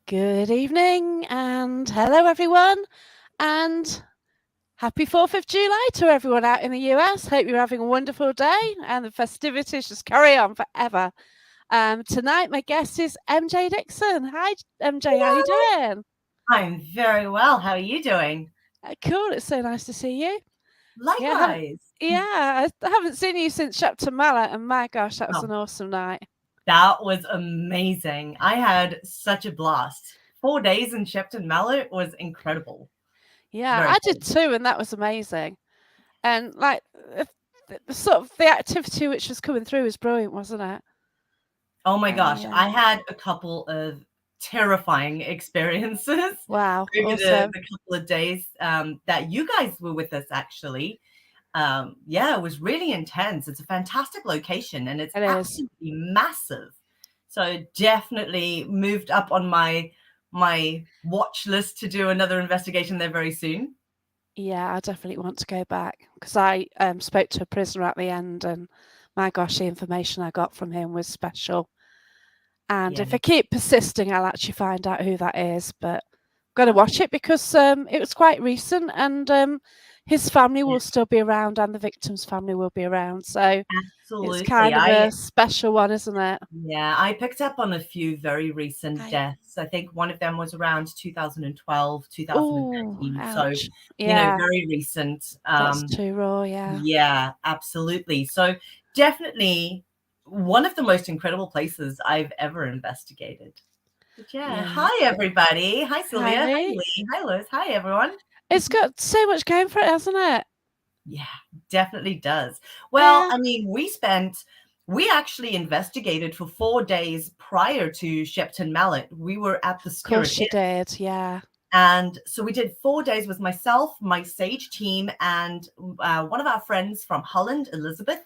Good evening and hello everyone and happy 4th of July to everyone out in the US. Hope you're having a wonderful day and the festivities just carry on forever. Tonight my guest is MJ Dickson. Hi MJ, how are you doing? I'm very well. How are you doing? Cool, it's so nice to see you. Yeah, Likewise. I haven't seen you since Chapter Mallet and my gosh, that was Oh, an awesome night. that was amazing. I had such a blast. 4 days in Shepton Mallet was incredible. Yeah, Very I did cool. too and that was amazing. And like the sort of the activity which was coming through was brilliant, wasn't it? Oh my gosh. I Yeah. had a couple of terrifying experiences Wow, over awesome. the couple of days that you guys were with us, actually. Yeah, it was really intense. It's a fantastic location and it's It is. absolutely massive. So definitely moved up on my watch list to do another investigation there very soon. Yeah, I definitely want to go back because I spoke to a prisoner at the end, and my gosh, the information I got from him was special. And Yeah, if I keep persisting, I'll actually find out who that is. But I'm going to watch it because it was quite recent, and his family yeah, will still be around, and the victim's family will be around. So it's absolutely. kind of a special one, isn't it? I picked up on a few very recent I deaths. I think one of them was around 2012, Oh, 2013. So, ouch. Yeah, very recent. that's too raw. Yeah. Yeah, absolutely. So definitely one of the most incredible places I've ever investigated. But yeah, Yeah. hi everybody. Hi Sylvia. Hi Hi. Lee. Hi Liz. Hi everyone. It's got so much going for it, hasn't it? Yeah, definitely does. Well, Yeah. I mean, we actually investigated for 4 days prior to Shepton Mallet. We were at the Of Spirit course you Inn. did. Yeah. And so we did 4 days with myself, my Sage team, and one of our friends from Holland, Elizabeth,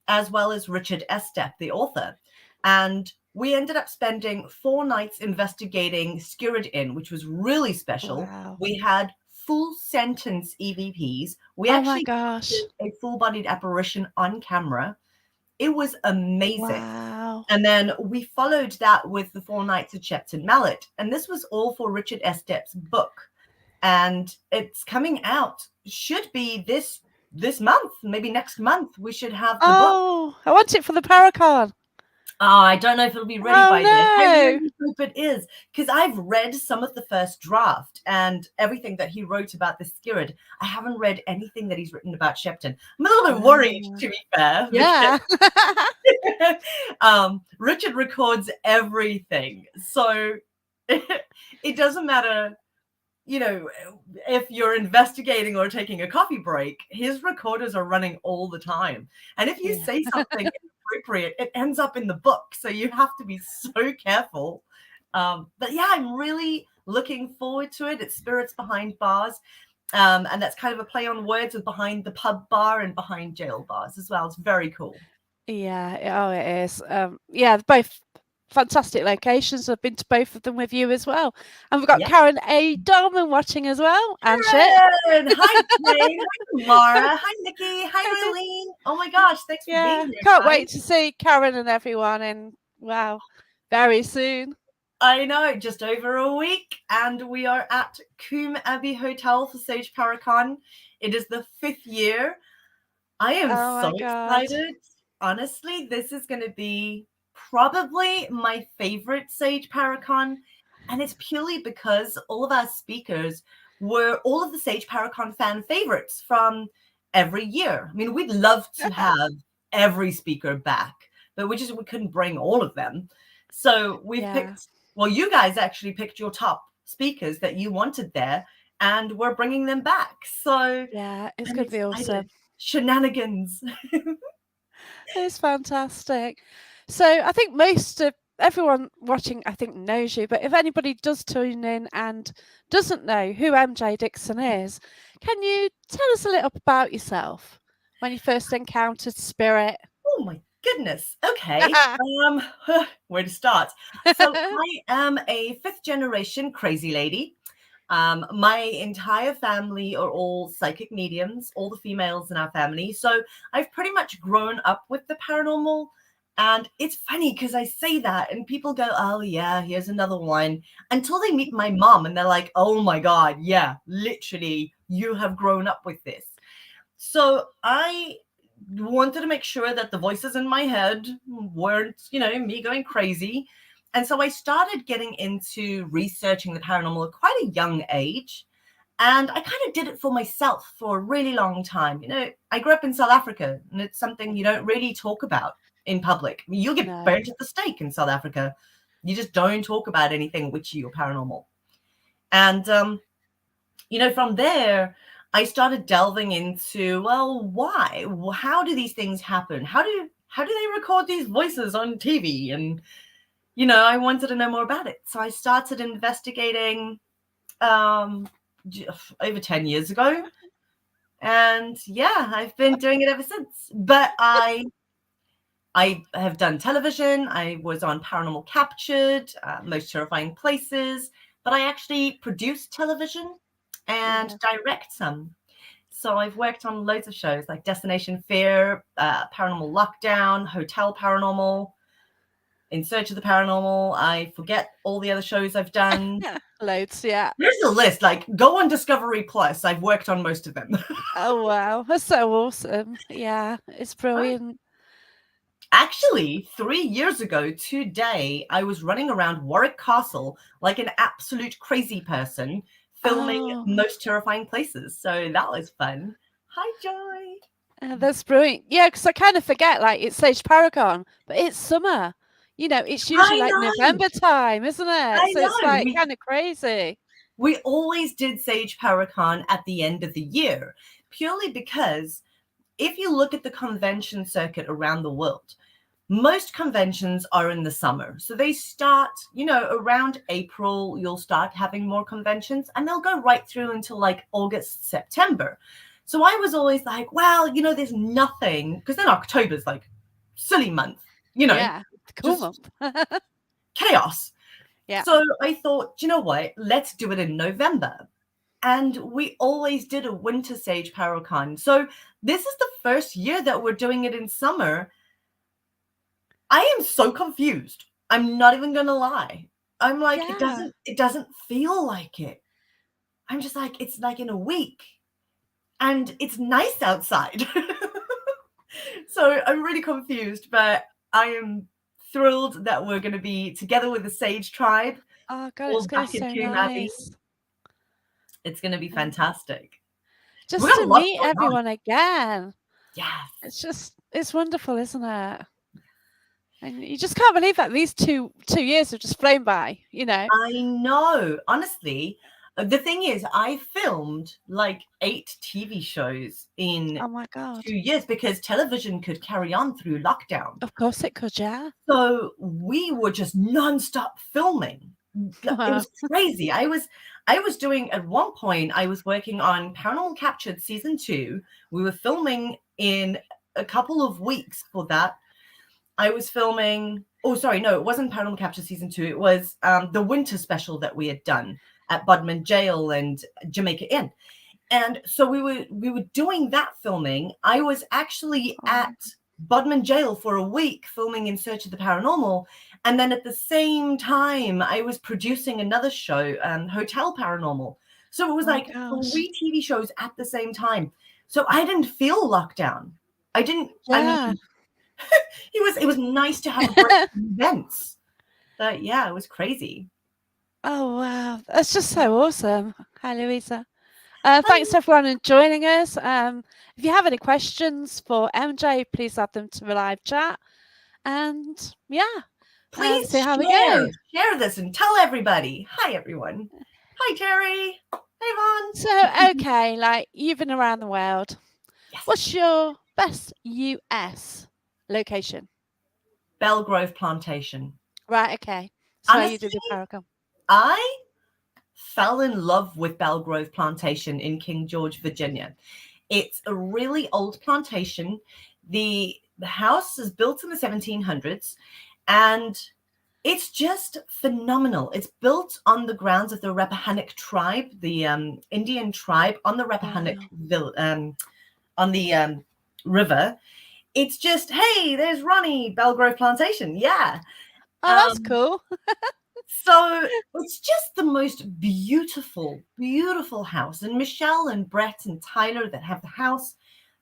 as well as Richard Estep, the author. And we ended up spending 4 nights investigating Skirrid Inn, which was really special. Wow. We had full sentence EVPs. We Oh my actually gosh. did a full bodied apparition on camera. It was amazing. Wow. And then we followed that with the 4 nights at Shepton Mallet. And this was all for Richard Estep's book. And it's coming out, should be this month, maybe next month. We should have the book. Oh, I want it for the Paracon. Oh, I don't know if it'll be ready Oh by then. I no. really hope it is, because I've read some of the first draft and everything that he wrote about the Skirrid. I haven't read anything that he's written about Shepton. I'm a little bit worried, to be fair, because Yeah. Richard records everything. So it doesn't matter, if you're investigating or taking a coffee break, his recorders are running all the time. And if you Yeah. say something inappropriate, it ends up in the book. So you have to be so careful. But yeah, I'm really looking forward to it. It's Spirits Behind Bars. And that's kind of a play on words with behind the pub bar and behind jail bars as well. It's very cool. Yeah. Oh, it is. Yeah, they're both fantastic locations. I've been to both of them with you as well. And we've got Yeah. Karen A. Dolman watching as well. And shit. Karen! Hi, Jane. Hi, Mara. Hi, Nikki. Hi, Eileen. Oh my gosh, thanks for being Yeah. here, Can't guys. wait to see Karen and everyone in, wow, very soon. I know, just over a week, and we are at Coombe Abbey Hotel for Sage Paracon. It is the 5th year. I am Oh so my God. excited. Honestly, this is going to be probably my favorite Sage Paracon, and it's purely because all of our speakers were all of the Sage Paracon fan favorites from every year. I mean, we'd love to have every speaker back, but we couldn't bring all of them. So we've Yeah. picked, well, you guys actually picked your top speakers that you wanted there, and we're bringing them back. So Yeah, it's I'm going to be excited. awesome. Shenanigans. It's fantastic. So I think most of everyone watching, I think, knows you. But if anybody does tune in and doesn't know who MJ Dickson is, can you tell us a little about yourself when you first encountered spirit? Oh my goodness. Okay. Where to start? So I am a 5th generation crazy lady. My entire family are all psychic mediums, all the females in our family. So I've pretty much grown up with the paranormal. And it's funny because I say that and people go, oh, yeah, here's another one. Until they meet my mom and they're like, oh my God, yeah, literally, you have grown up with this. So I wanted to make sure that the voices in my head weren't, me going crazy. And so I started getting into researching the paranormal at quite a young age. And I kind of did it for myself for a really long time. I grew up in South Africa, and it's something you don't really talk about in public. I mean, you'll get No. burnt at the stake in South Africa. You just don't talk about anything witchy or paranormal. And, from there, I started delving into, well, why? How do these things happen? How do they record these voices on TV? And, I wanted to know more about it. So I started investigating over 10 years ago. And yeah, I've been doing it ever since. But I have done television. I was on Paranormal Captured, Most Terrifying Places, but I actually produce television and direct some. So I've worked on loads of shows like Destination Fear, Paranormal Lockdown, Hotel Paranormal, In Search of the Paranormal. I forget all the other shows I've done. Loads, yeah. There's a list. Like, go on Discovery Plus. I've worked on most of them. Oh wow, that's so awesome. Yeah, it's brilliant. Actually, 3 years ago today, I was running around Warwick Castle like an absolute crazy person, filming Oh, Most Terrifying Places. So that was fun. Hi, Joy. that's brilliant. Yeah, because I kind of forget, like, it's Sage Paragon, but it's summer. It's usually I like know. November time, isn't it? I So it's know. like kind of crazy. We always did Sage Paracon at the end of the year, purely because if you look at the convention circuit around the world, most conventions are in the summer. So they start, around April, you'll start having more conventions, and they'll go right through until like August, September. So I was always like, well, there's nothing, because then October's like silly month, Yeah, cool just month. chaos. Yeah. So I thought, you know what, let's do it in November. And we always did a winter Sage Paracon. So this is the first year that we're doing it in summer. I am so confused. I'm not even gonna lie. I'm like, Yeah. it doesn't feel like it. I'm just like, it's like in a week. And it's nice outside. So I'm really confused, but I am thrilled that we're gonna be together with the Sage Tribe, Oh god, it's all gonna be back in so Coombe Abbey. nice. It's gonna be And fantastic. We've just got to a lot meet going on. everyone again. Yes. It's wonderful, isn't it? And you just can't believe that these two years have just flown by, I know. Honestly, the thing is, I filmed like 8 TV shows in Oh my god. 2 years because television could carry on through lockdown. Of course it could, yeah. So we were just nonstop filming. It Wow. was crazy. I was doing, at one point, I was working on Paranormal Captured season 2. We were filming in a couple of weeks for that. I was filming. Oh, sorry, no, it wasn't Paranormal Capture season 2. It was the winter special that we had done at Bodmin Jail and Jamaica Inn. And so we were doing that filming. I was actually Oh, at Bodmin Jail for a week filming In Search of the Paranormal. And then at the same time, I was producing another show, Hotel Paranormal. So it was oh my like gosh. 3 TV shows at the same time. So I didn't feel locked down. I Yeah. mean, it was nice to have a break from events. But yeah, it was crazy. Oh wow. That's just so awesome. Hi Louisa. Um, Thanks everyone for joining us. If you have any questions for MJ, please add them to the live chat. And yeah, please see how we go. share this and tell everybody. Hi everyone. Hi Terry. Hey Vaughn. So okay, like you've been around the world. Yes. What's your best US location? Belgrove Plantation. Right, okay. That's where you Honestly, did the Paracon. I fell in love with Belgrove Plantation in King George, Virginia. It's a really old plantation. The house is built in the 1700s, and it's just phenomenal. It's built on the grounds of the Rappahannock tribe, the Indian tribe on the Rappahannock Wow. on the river. It's just, hey, there's Ronnie, Belgrove Plantation. Yeah. Oh, that's Um, cool. so it's just the most beautiful, beautiful house. And Michelle and Brett and Tyler that have the house,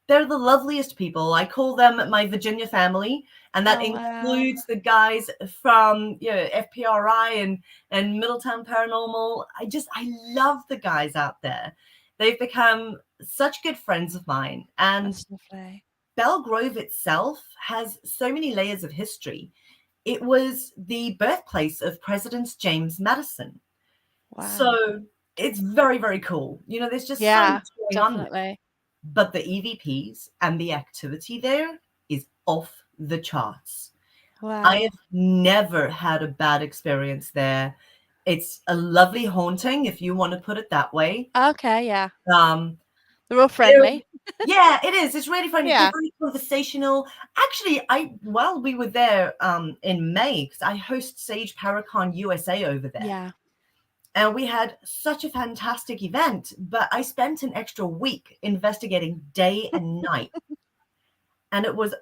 they're the loveliest people. I call them my Virginia family, and that Oh, wow. includes the guys from FPRI and Middletown Paranormal. I love the guys out there. They've become such good friends of mine, and That's lovely. Belgrove itself has so many layers of history. It was the birthplace of President James Madison. Wow. So it's very, very cool. There's just so Yeah, much going on there. definitely. But the EVPs and the activity there is off the charts. I Wow. have never had a bad experience there. It's a lovely haunting, if you want to put it that way. Okay, yeah. Um, They're all they're friendly. Yeah, it is. It's really funny. They're Yeah. very conversational. Actually, while we were there in May, because I host Sage Paracon USA over there. Yeah. And we had such a fantastic event, but I spent an extra week investigating day and night. And it was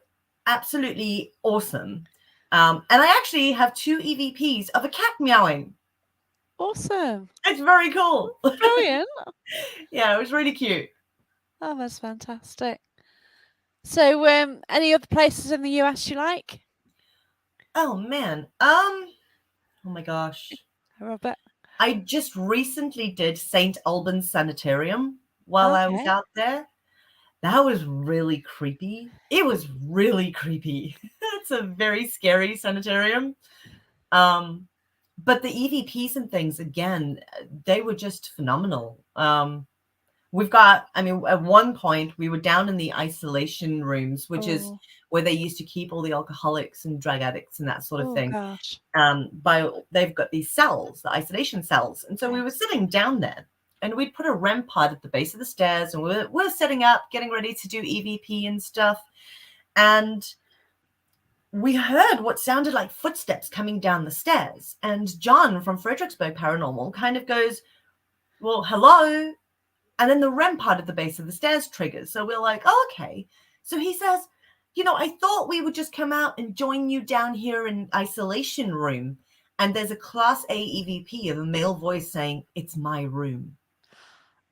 absolutely awesome. And I actually have 2 EVPs of a cat meowing. Awesome. It's very cool. Brilliant. Yeah, it was really cute. Oh, that's fantastic. So, any other places in the US you like, Oh man. Oh my gosh. Robert? I just recently did St. Albans Sanitarium while I was Okay. out there. That was really creepy. It was really creepy. It's a very scary sanitarium. Um, but the EVPs and things, again, they were just phenomenal. At one point, we were down in the isolation rooms, which is Oh, where they used to keep all the alcoholics and drug addicts and that sort of oh thing. gosh. They've got these cells, the isolation cells. And so we Okay. were sitting down there and we'd put a REM pod at the base of the stairs and we're setting up, getting ready to do EVP and stuff. And we heard what sounded like footsteps coming down the stairs. And John from Fredericksburg Paranormal kind of goes, well, hello. And then the REM pod at the base of the stairs triggers. So we're like, oh, okay. So he says, I thought we would just come out and join you down here in isolation room. And there's a class A EVP of a male voice saying, it's my room.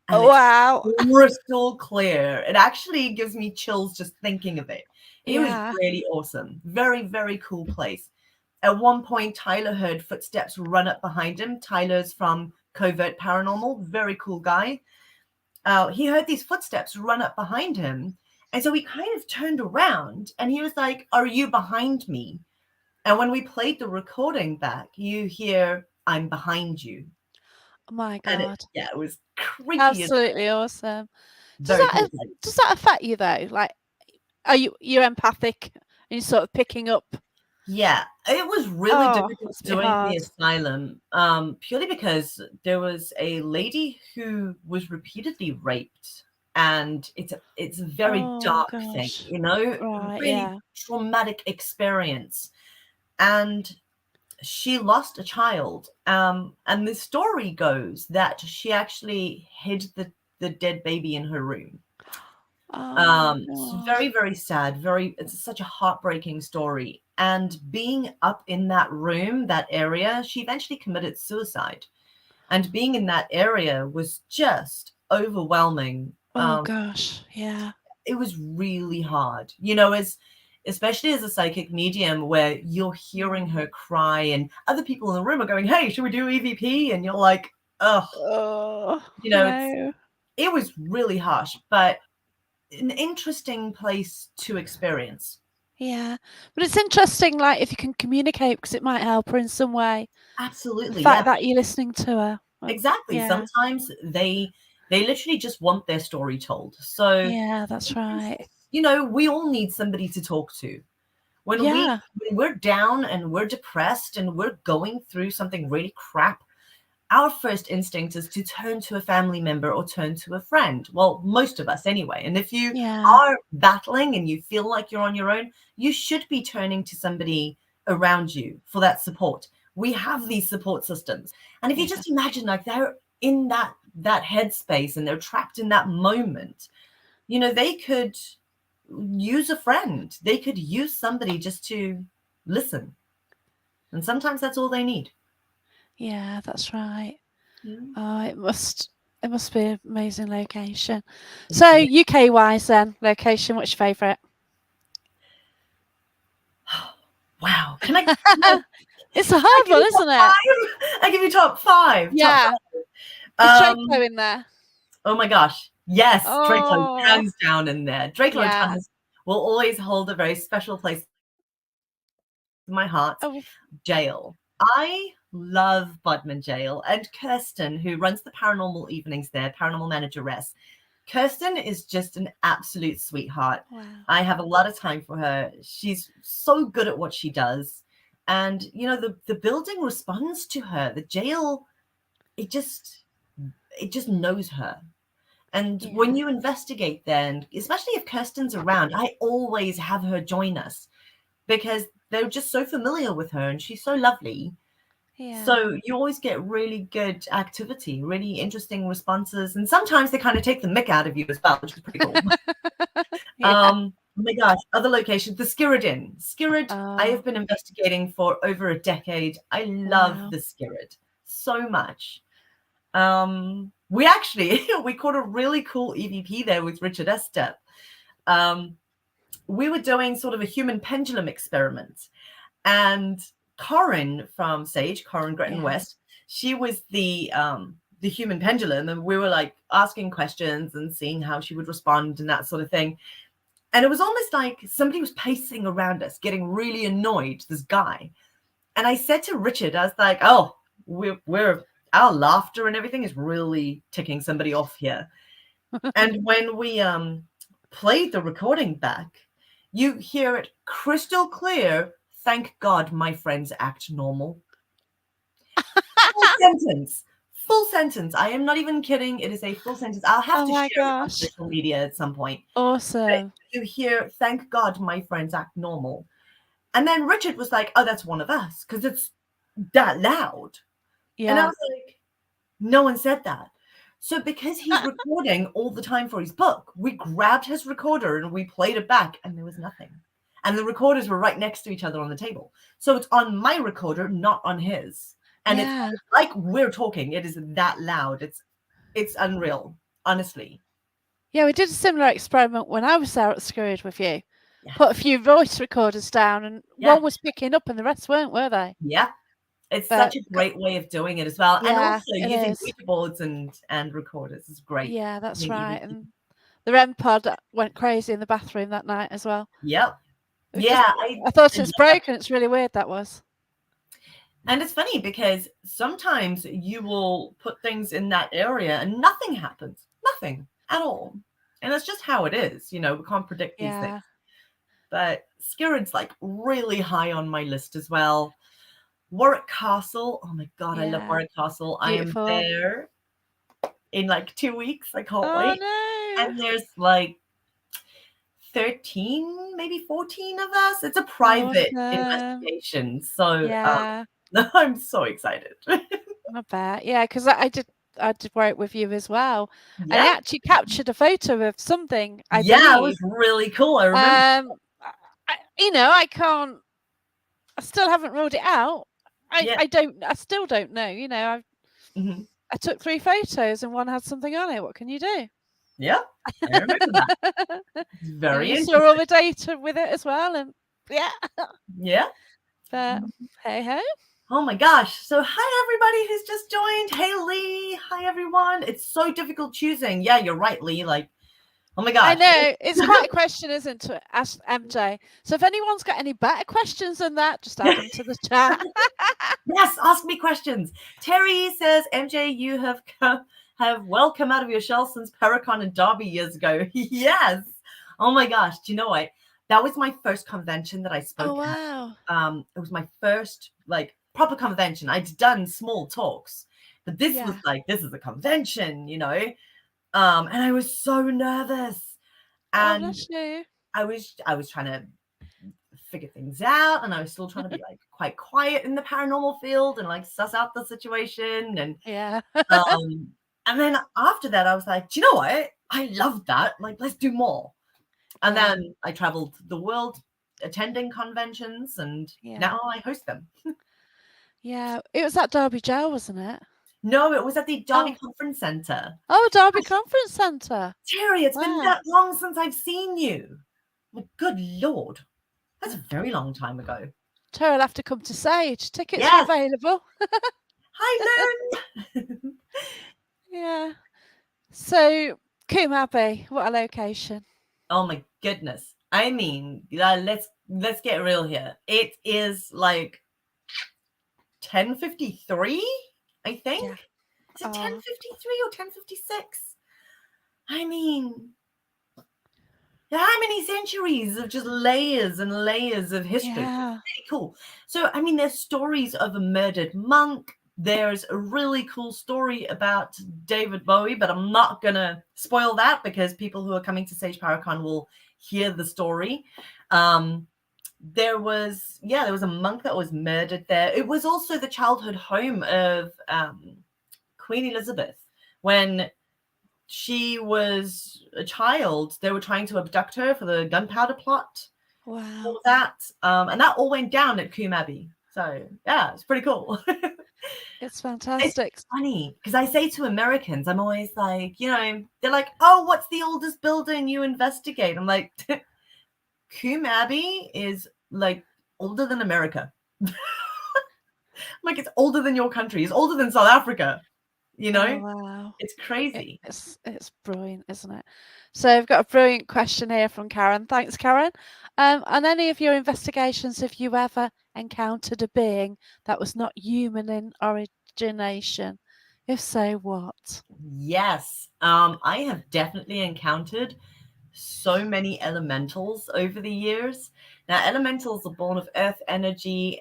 And Oh, it's wow. crystal clear. It actually gives me chills just thinking of it. It was Yeah. really awesome. Very, very cool place. At one point, Tyler heard footsteps run up behind him. Tyler's from Covert Paranormal. Very cool guy. He heard these footsteps run up behind him. And so he kind of turned around and he was like, are you behind me? And when we played the recording back, you hear, I'm behind you. Oh my And God. it was creepy and Absolutely awesome. Does very that cool place. does that affect you though? Like, are you're empathic and you're sort of picking up? Yeah, it was really Oh, difficult that's a bit doing the hard. asylum, purely because there was a lady who was repeatedly raped, and it's a very Oh dark thing, gosh. Right. really Yeah. traumatic experience. And she lost a child. And the story goes that she actually hid the dead baby in her room. Oh my It's God. very, very sad. It's such a heartbreaking story. And being up in that room, that area, she eventually committed suicide. And being in that area was just overwhelming. Oh gosh. Yeah. It was really hard, especially as a psychic medium where you're hearing her cry and other people in the room are going, hey, should we do EVP? And you're like, oh, Oh it's no. it was really harsh, but an interesting place to experience. Yeah. But it's interesting, like if you can communicate, because it might help her in some way. The Absolutely, fact yeah, that you're listening to her. exactly. Yeah. Sometimes they literally just want their story told. So, Yeah, that's right. we all need somebody to talk to. When Yeah. we're down and we're depressed and we're going through something really crap, our first instinct is to turn to a family member or turn to a friend. Well, most of us anyway. And if you Yeah. are battling and you feel like you're on your own, you should be turning to somebody around you for that support. We have these support systems. And if you Yeah. just imagine like they're in that headspace and they're trapped in that moment, they could use a friend. They could use somebody just to listen. And sometimes that's all they need. Yeah, that's right. Yeah. Oh, it must be an amazing location. So UK wise then, location, what's your favourite? Wow. It's a I hard give one, you top isn't it? five? I give you top five. Top Yeah. five. Is Draco in there? Oh my gosh. Yes, Draco, Oh, hands down in there. Draco yeah. Tunnels will always hold a very special place in my heart. Oh, Jail. I love Bodmin Jail, and Kirsten, who runs the paranormal evenings there, paranormal manageress. Kirsten is just an absolute sweetheart. wow. I have a lot of time for her. She's so good at what she does. And you know, the building responds to her. The jail, it just knows her. And when Yeah. you investigate, then, especially if Kirsten's around, I always have her join us because they're just so familiar with her and she's so lovely. Yeah. So you always get really good activity, really interesting responses. And sometimes they kind of take the mick out of you as well, which is pretty cool. Yeah. Oh my gosh, other locations, the Skirrid Inn. Skirrid, I Oh, have been investigating for over a decade. I love wow. the Skirrid so much. We actually we caught a really cool EVP there with Richard Estep. We were doing sort of a human pendulum experiment, and Corin from Sage, Corin Gretton Yeah. West, she was the human pendulum, and we were like asking questions and seeing how she would respond and that sort of thing. And it was almost like somebody was pacing around us, getting really annoyed, this guy. And I said to Richard, I was like, oh, we're our laughter and everything is really ticking somebody off here. And when we played the recording back, you hear it crystal clear. Thank God my friends act normal. Full sentence. Full sentence. I am not even kidding. It is a full sentence. I'll have Oh to my share it on gosh. social media at some point. But Awesome. you hear, thank God my friends act normal. And then Richard was like, oh, that's one of us because it's that loud. And I Yeah. was like, no one said that. So because he's recording all the time for his book, we grabbed his recorder and we played it back and there was nothing. And the recorders were right next to each other on the table. So it's on my recorder, not on his. And it's Yeah. like we're talking. It is that loud. It's unreal, honestly. Yeah, we did a similar experiment when I was there at Screwed with you. Yeah. Put a few voice recorders down and Yeah. one was picking up and the rest weren't, were they? Yeah. It's But such a great way of doing it as well. And yeah, also it using is. Ouija boards and recorders is great. Yeah, that's Using right. EVP. And the REM pod went crazy in the bathroom that night as well. Yep. It just, Yeah, I thought I it's love that. broken. It's really weird that was. And it's funny because sometimes you will put things in that area and nothing happens. Nothing at all. And that's just how it is. You know, we can't predict these things. Yeah. But Skirid's like really high on my list as well. Warwick Castle. Oh my God, I love Yeah. Warwick Castle. I am Beautiful. there in like 2 weeks. I can't Oh wait. no. And there's like 13, maybe 14 of us. It's a private Awesome. investigation. So Yeah. I'm so excited. I bet. Yeah, because I did work with you as well. And Yeah. I actually captured a photo of something, I Yeah, it believe. was really cool. I remember. I can't. I still haven't ruled it out. Yeah. I still don't know. Mhm. I took 3 photos and one had something on it. What can you do? Yeah, I remember that. It's And very you saw all interesting. the data with it as well, and yeah. Yeah. But hey ho. Oh my gosh. So hi everybody who's just joined. Hey Lee. Hi everyone. It's so difficult choosing. Yeah, you're right, Lee. Like, oh my I gosh. know it's quite a question, isn't it, to ask MJ? So if anyone's got any better questions than that, just add them to the chat. Yes, ask me questions. Terry says, MJ, you have well come out of your shell since Paracon and Derby years ago. Yes. Oh my gosh. Do you know what? That was my first convention that I spoke Oh at. wow. It was my first like proper convention. I'd done small talks, but this was Yeah. like, this is a convention, you know. And I was so nervous. Oh And bless you. I was trying to figure things out, and I was still trying to be like quite quiet in the paranormal field and like suss out the situation. Yeah. And then after that I was like, do you know what? I love that. Like, let's do more. And Yeah. then I traveled the world attending conventions, and Yeah. now I host them. Yeah. It was at Derby Jail, wasn't it? No, it was at the Derby Oh. Conference Centre. Oh, Derby Conference Centre. Terry, it's been Wow. that long since I've seen you. My good Lord. That's a very long time ago. Terry will have to come to Sage. Tickets are Yes. available. Hi, Lynn. Yeah. So, Coombe Abbey, what a location. Oh my goodness. I mean, let's get real here. It is like 10:53, I Yeah. think. Is it Oh, 10:53 or 10:56? I mean, how many centuries of just layers and layers of history? yeah. Really cool. So, I mean, there's stories of a murdered monk. There's a really cool story about David Bowie, but I'm not going to spoil that because people who are coming to Sage Paracon will hear the story. There was a monk that was murdered there. It was also the childhood home of Queen Elizabeth. When she was a child, they were trying to abduct her for the gunpowder plot, all Wow. of that, and that all went down at Coombe Abbey. So yeah, it's pretty cool. It's It's fantastic. funny because I say to Americans, I'm always like, they're like, "Oh, what's the oldest building you investigate?" I'm like, Coombe Abbey is like older than America. Like, it's older than your country. It's older than South Africa. Oh, wow. It's crazy. It's brilliant, isn't it? So I've got a brilliant question here from Karen. Thanks, Karen. On any of your investigations, have you ever encountered a being that was not human in origination? If so, what? Yes, I have definitely encountered so many elementals over the years. Now, elementals are born of earth energy.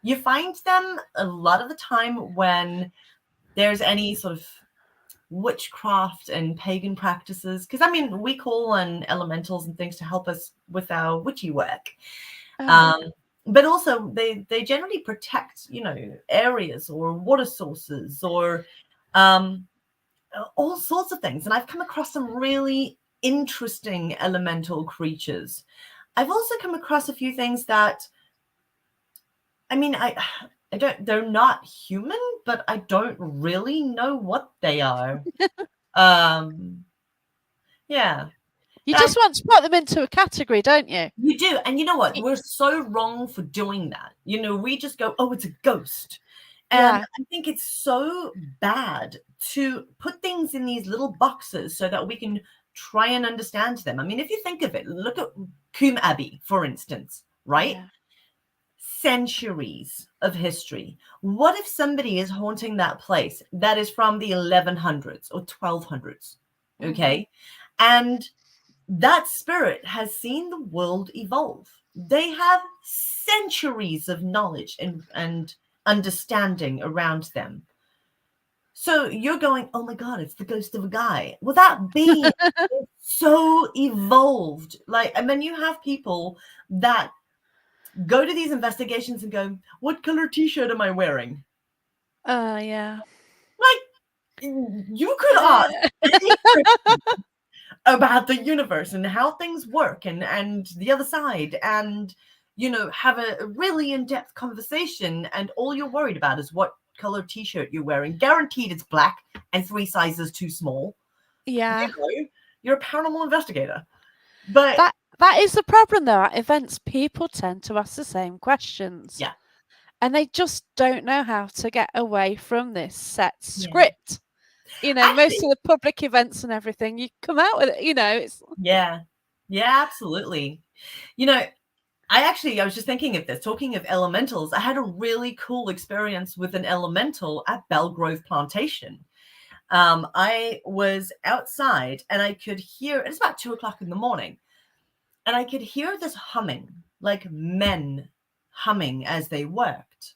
You find them a lot of the time when there's any sort of witchcraft and pagan practices. Because I mean, we call on elementals and things to help us with our witchy work. Oh, Um, but also they generally protect, areas or water sources or all sorts of things. And I've come across some really interesting elemental creatures. I've also come across a few things that, I mean, I don't, they're not human, but I don't really know what they are. Um, yeah. you I just want to put them into a category, don't you? You do. And you know what? Y- We're so wrong for doing that. We just go, oh, it's a ghost. And Yeah, I think it's so bad to put things in these little boxes so that we can try and understand them. I mean, if you think of it, look at Coombe Abbey, for instance, right? yeah. Centuries of history. What if somebody is haunting that place that is from the 1100s or 1200s? Hmm. Okay. And that spirit has seen the world evolve. They have centuries of knowledge and understanding around them. So you're going, oh my God, it's the ghost of a guy. Well, that being is so evolved. And then you have people that go to these investigations and go, what color t-shirt am I wearing? Yeah. Like, you could ask any about the universe and how things work and the other side and have a really in-depth conversation, and all you're worried about is what color t-shirt you're wearing. Guaranteed it's black and 3 sizes too small. Yeah. You're a paranormal investigator. But That is the problem though. At events, people tend to ask the same questions. yeah, And they just don't know how to get away from this set yeah, script. Most actually, of the public events and everything, you come out with it, it's yeah, absolutely. you know I was just thinking of this, talking of elementals. I had a really cool experience with an elemental at Belgrove Plantation. I was outside and I could hear, it's about 2 o'clock in the morning, and I could hear this humming, like men humming as they worked.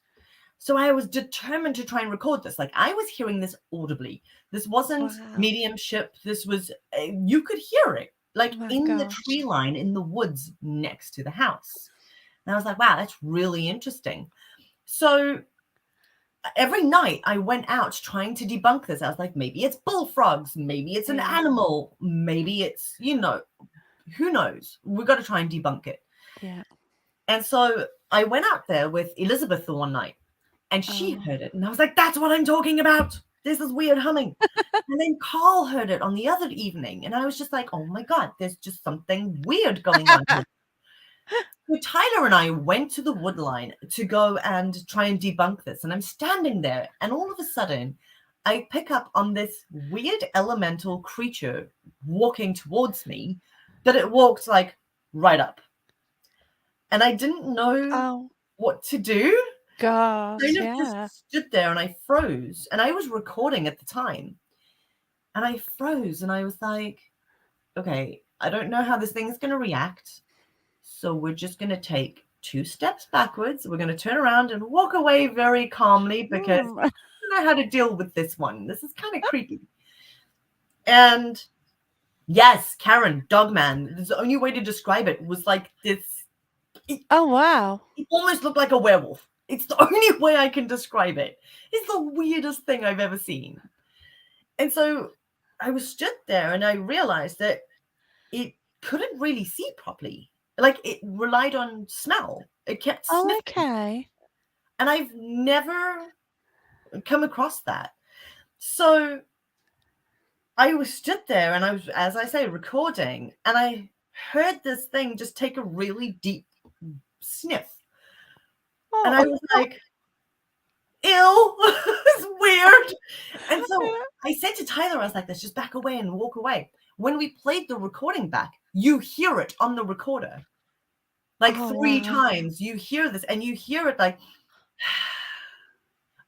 So I was determined to try and record this. Like, I was hearing this audibly. This wasn't wow. mediumship. This was, you could hear it, like My in the gosh. tree line in the woods next to the house. And I was like, wow, that's really interesting. So every night I went out trying to debunk this. I was like, maybe it's bullfrogs, maybe it's an Yeah. animal, maybe it's, who knows? We've got to try and debunk it. Yeah. And so I went out there with Elizabeth the one night, and she Oh. heard it, and I was like, that's what I'm talking about. This is weird humming. And then Carl heard it on the other evening, and I was just like, oh my God, there's just something weird going on here. So Tyler and I went to the woodline to go and try and debunk this. And I'm standing there, and all of a sudden, I pick up on this weird elemental creature walking towards me, but it walked like right up. And I didn't know Oh what to do. gosh. Kind of Yeah. just stood there and I froze. And I was recording at the time. And I froze and I was like, okay, I don't know how this thing is going to react. So we're just going to take 2 steps backwards. We're going to turn around and walk away very calmly because I don't know how to deal with this one. This is kind of creepy. And yes, Karen, Dogman, the only way to describe it was like this. Oh wow. It almost looked like a werewolf. It's the only way I can describe it. It's the weirdest thing I've ever seen. And so I was stood there and I realized that it couldn't really see properly. Like it relied on smell. It kept sniffing. Oh okay. And I've never come across that. So I was stood there and I was, as I say, recording, and I heard this thing just take a really deep sniff. And I Oh. was like, ew, it's weird. And so I said to Tyler, I was like, let's just back away and walk away. When we played the recording back, you hear it on the recorder. Like Oh, 3 wow. times you hear this, and you hear it like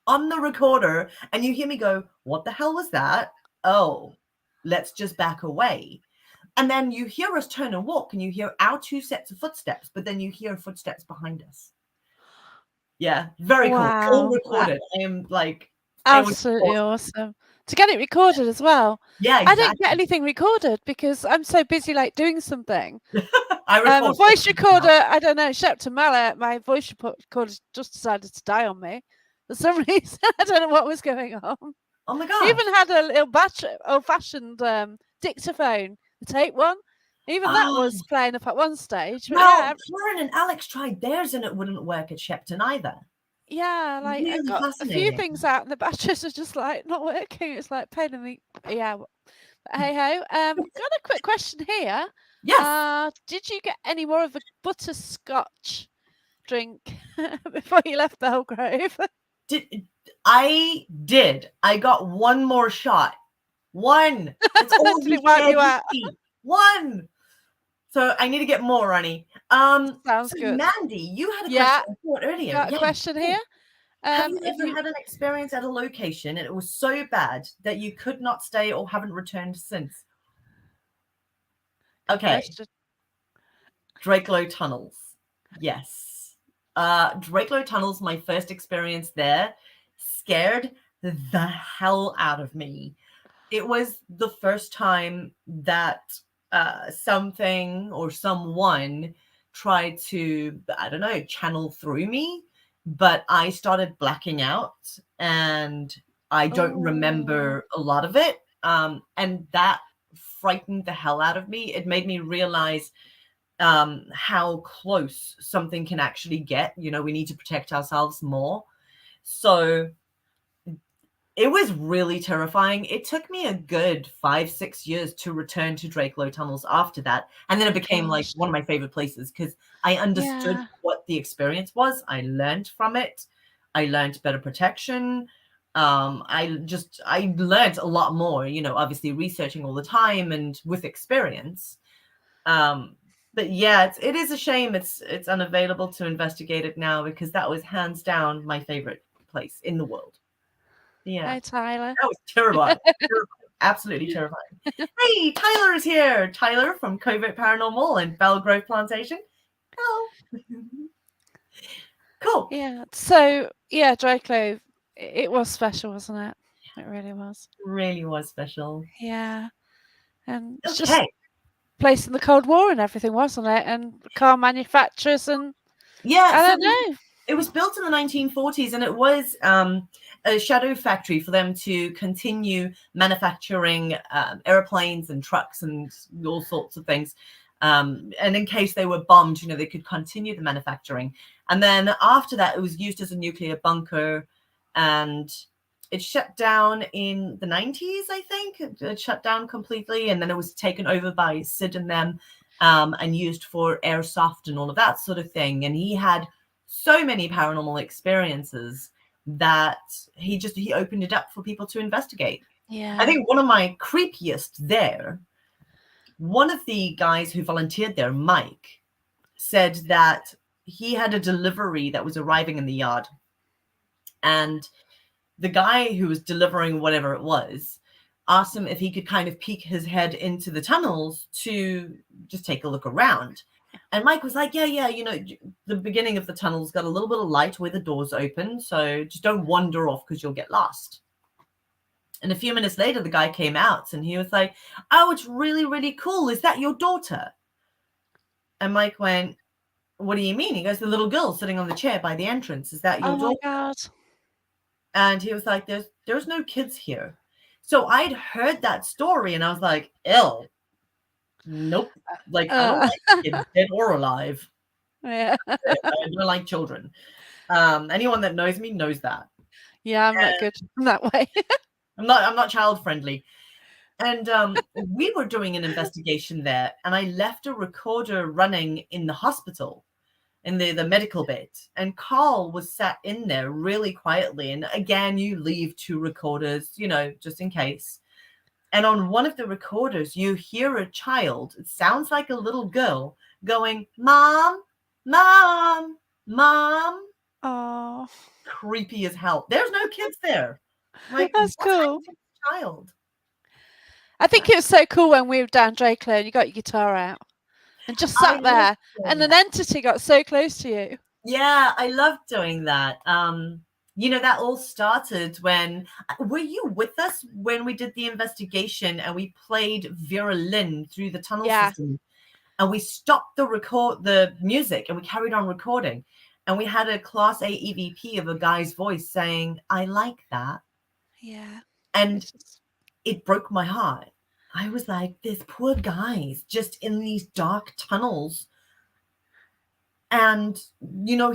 on the recorder, and you hear me go, what the hell was that? Oh, let's just back away. And then you hear us turn and walk, and you hear our 2 sets of footsteps, but then you hear footsteps behind us. Yeah, very cool. All Wow. recorded. I am like, it was Absolutely awesome. awesome. To get it recorded as well. Yeah, I didn't get exactly. anything recorded because I'm so busy like doing something. I A record voice everything now. recorder, I don't know, shout to Mallet, my voice recorder just decided to die on me. For some reason, I don't know what was going on. Oh my He gosh. even had a little old-fashioned dictaphone, the tape one. Even that Oh, was playing up at one stage. But well, yeah, Karen and Alex tried theirs and it wouldn't work at Shepton either. yeah, like I Really got a few fascinating. things out and the batteries are just like not working. It's like pain in the yeah. But hey ho. Got a quick question here. Yes, Did you get any more of a butterscotch drink before you left Belgrove? I did. I got one more shot. One. That's all Did you it wipe shared you with out? me. One. So I need to get more, Ronnie. Sounds So good. Mandy, you had a Yeah, question I thought earlier. got a Yeah. question Cool. here. Have you If ever you had an experience at a location and it was so bad that you could not stay or haven't returned since? good Okay. question. Drakelow Tunnels. Yes. Drakelow Tunnels, my first experience there, scared the hell out of me. It was the first time that something or someone tried to, I don't know, channel through me, but I started blacking out and I don't Oh, remember a lot of it. And that frightened the hell out of me. It made me realize how close something can actually get. We need to protect ourselves more. So it was really terrifying. It took me a good 5-6 years to return to Drakelow Tunnels after that. And then it became like gosh. one of my favorite places because I understood Yeah. what the experience was. I learned from it. I learned better protection. I learned a lot more, obviously researching all the time and with experience. But yeah, it is a shame it's unavailable to investigate it now because that was hands down my favorite place in the world. Yeah. Hey, Tyler. That was terrifying. Absolutely terrifying. Hey, Tyler is here. Tyler from Covert Paranormal and Belgrove Plantation. Hello. Cool. Yeah. So yeah, Draco, it was special, wasn't it? It really was. Really was special. Yeah. And it's just Okay. placed in the Cold War and everything, wasn't it? And car manufacturers and Yeah. I So don't know. It was built in the 1940s, and it was a shadow factory for them to continue manufacturing airplanes and trucks and all sorts of things. And in case they were bombed, they could continue the manufacturing. And then after that, it was used as a nuclear bunker, and it shut down in the 90s, I think. It shut down completely, and then it was taken over by Sid and them, and used for airsoft and all of that sort of thing. And he had so many paranormal experiences that he opened it up for people to investigate. Yeah. I think one of my creepiest there, one of the guys who volunteered there, Mike, said that he had a delivery that was arriving in the yard, and the guy who was delivering whatever it was asked him if he could kind of peek his head into the tunnels to just take a look around. And Mike was like, yeah, the beginning of the tunnel's got a little bit of light where the doors open, so just don't wander off because you'll get lost. And a few minutes later, the guy came out and he was like, oh, it's really, really cool. Is that your daughter? And Mike went, what do you mean? He goes, the little girl sitting on the chair by the entrance. Is that your Oh my daughter? God. And he was like, there's no kids here. So I'd heard that story and I was like, ew, nope. Like, I don't like kids, dead or alive. Yeah. I don't like children. Anyone that knows me knows that. Yeah, I'm not good in that way. I'm not child friendly. And we were doing an investigation there, and I left a recorder running in the hospital, in the medical bed. And Carl was sat in there really quietly. And again, you leave 2 recorders, just in case. And on one of the recorders, you hear a child. It sounds like a little girl going, Mom, Mom, Mom. Oh, Creepy as hell. There's no kids there. Like, that's what's cool. happening to the child? I think it was so cool when we were down Drakelow and you got your guitar out and just I sat love there, doing and an that. entity got so close to you. Yeah, I love doing that. That all started when, were you with us when we did the investigation and we played Vera Lynn through the tunnel Yeah. system, and we stopped the music and we carried on recording, and we had a Class A EVP of a guy's voice saying, I like that. Yeah. And It's just, it broke my heart. I was like, this poor guy's just in these dark tunnels. And,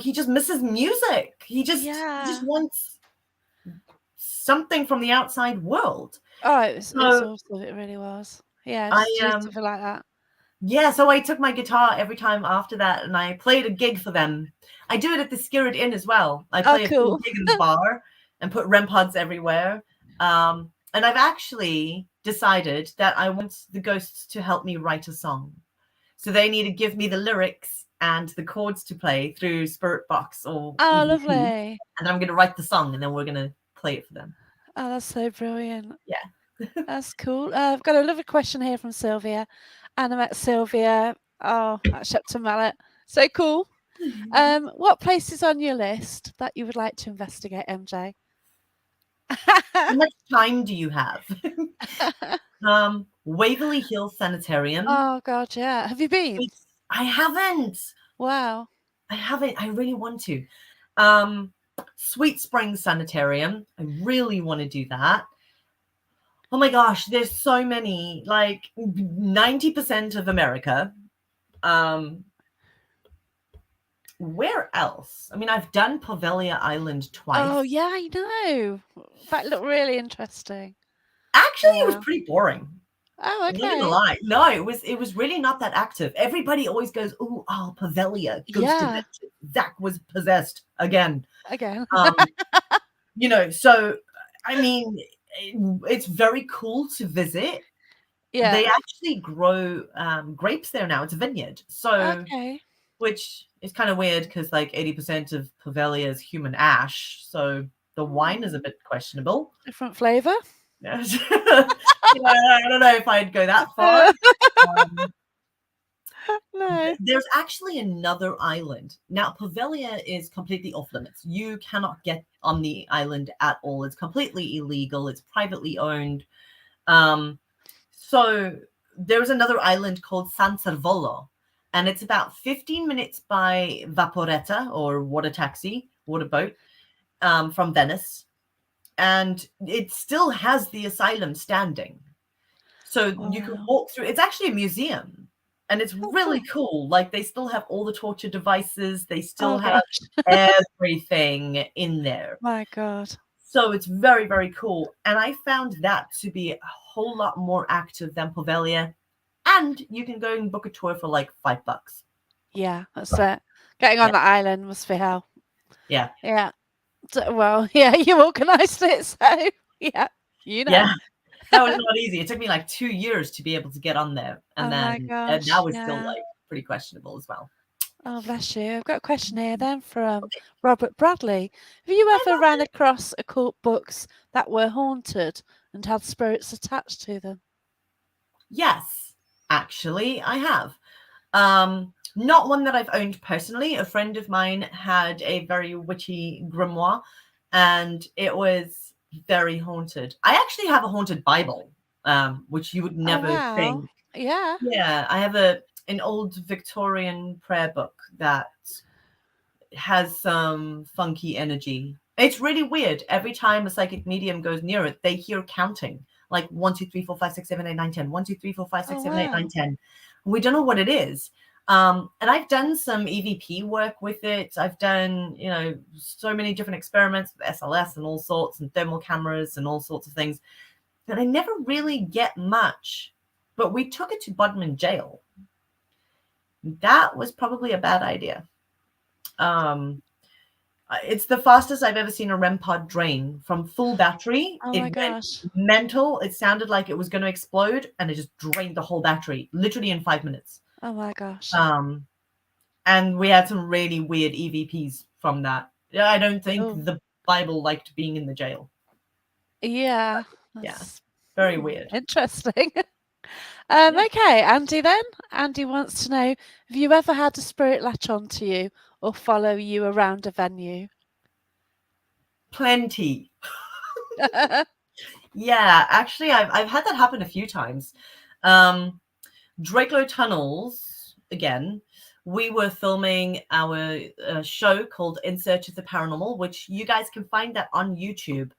he just misses music. He just yeah. wants something from the outside world. Oh, it's So awesome. It really was. Yeah, I, just to do something like that. so I took my guitar every time after that and I played a gig for them. I do it at the Skirrid Inn as well. I Oh, play a full cool. gig in the bar and put REM pods everywhere. And I've actually decided that I want the ghosts to help me write a song. So they need to give me the lyrics and the chords to play through Spirit Box or Oh, EVP, lovely. and I'm going to write the song and then we're going to play it for them. Oh, that's so brilliant. Yeah. That's cool. I've got a lovely question here from Sylvia. And I met Sylvia. Oh, at Shepton Mallet. So cool. What place is on your list that you would like to investigate, MJ? How much time do you have? Waverly Hill Sanitarium. Oh God, yeah. Have you been? I haven't. Wow. I really want to. Sweet Springs Sanitarium. I really want to do that. Oh my gosh, there's so many. Like 90% of America. Where else? I mean, I've done Poveglia Island twice. Oh yeah, I know. That looked really interesting. Actually, it was Wow. pretty boring. Oh, I'm not gonna okay. lie. No, it was really not that active. Everybody always goes, "Oh, Poveglia, Ghost Yeah. Adventure. Zach was possessed again." Again. So I mean, it's very cool to visit. They Yeah. actually grow grapes there now. It's a vineyard, so Okay. which is kind of weird because like 80% of Poveglia is human ash, so the wine is a bit questionable. Different flavour. I don't know if I'd go that far. No. There's actually another island. Now, Poveglia is completely off limits. You cannot get on the island at all. It's completely illegal. It's privately owned. So there's another island called San Servolo, and it's about 15 minutes by vaporetta or water taxi, water boat, from Venice, and it still has the asylum standing. So you can Wow. walk through. It's actually a museum, and it's Oh, really cool. cool. Like they still have all the torture devices. They still Oh have gosh. everything in there. My God. So it's very, very cool. And I found that to be a whole lot more active than Povelia. And you can go and book a tour for like $5. Yeah, that's it. Getting on Yeah. the island must be hell. Yeah. Yeah. Well, yeah, you organised it, so yeah, you know. Yeah. That was not easy. It took me like 2 years to be able to get on there. And Oh my then that gosh. was still Yeah. like pretty questionable as well. Oh, bless you. I've got a question here then from Okay. Robert Bradley. Have you I ever love ran it. across occult books that were haunted and had spirits attached to them? Yes, actually, I have. Not one that I've owned personally. A friend of mine had a very witchy grimoire, and it was very haunted. I actually have a haunted Bible, which you would Oh, never wow. think. Yeah. Yeah, I have an old Victorian prayer book that has some funky energy. It's really weird. Every time a psychic medium goes near it, they hear counting like 1, 2, 3, 4, 5, 6, 7, 8, 9, 10. 1, 2, 3, 4, 5, 6, Oh, 7, 8, 9, wow. 10. We don't know what it is. And I've done some EVP work with it. I've done, so many different experiments with SLS and all sorts, and thermal cameras and all sorts of things. And I never really get much. But we took it to Bodmin jail. That was probably a bad idea. Um, it's the fastest I've ever seen a REM pod drain from full battery. Oh, It my went gosh. mental. It sounded like it was going to explode, and it just drained the whole battery literally in 5 minutes. Oh, my gosh. Um, and we had some really weird EVPs from that. Yeah, I don't think Oh, the Bible liked being in the jail. yeah. Yeah, That's very weird. interesting. Yeah, Okay, Andy then. Andy wants to know, have you ever had a spirit latch on to you or follow you around a venue? plenty. Yeah, actually, I've had that happen a few times. Um, Drakelow Tunnels, again, we were filming our show called In Search of the Paranormal, which you guys can find that on YouTube.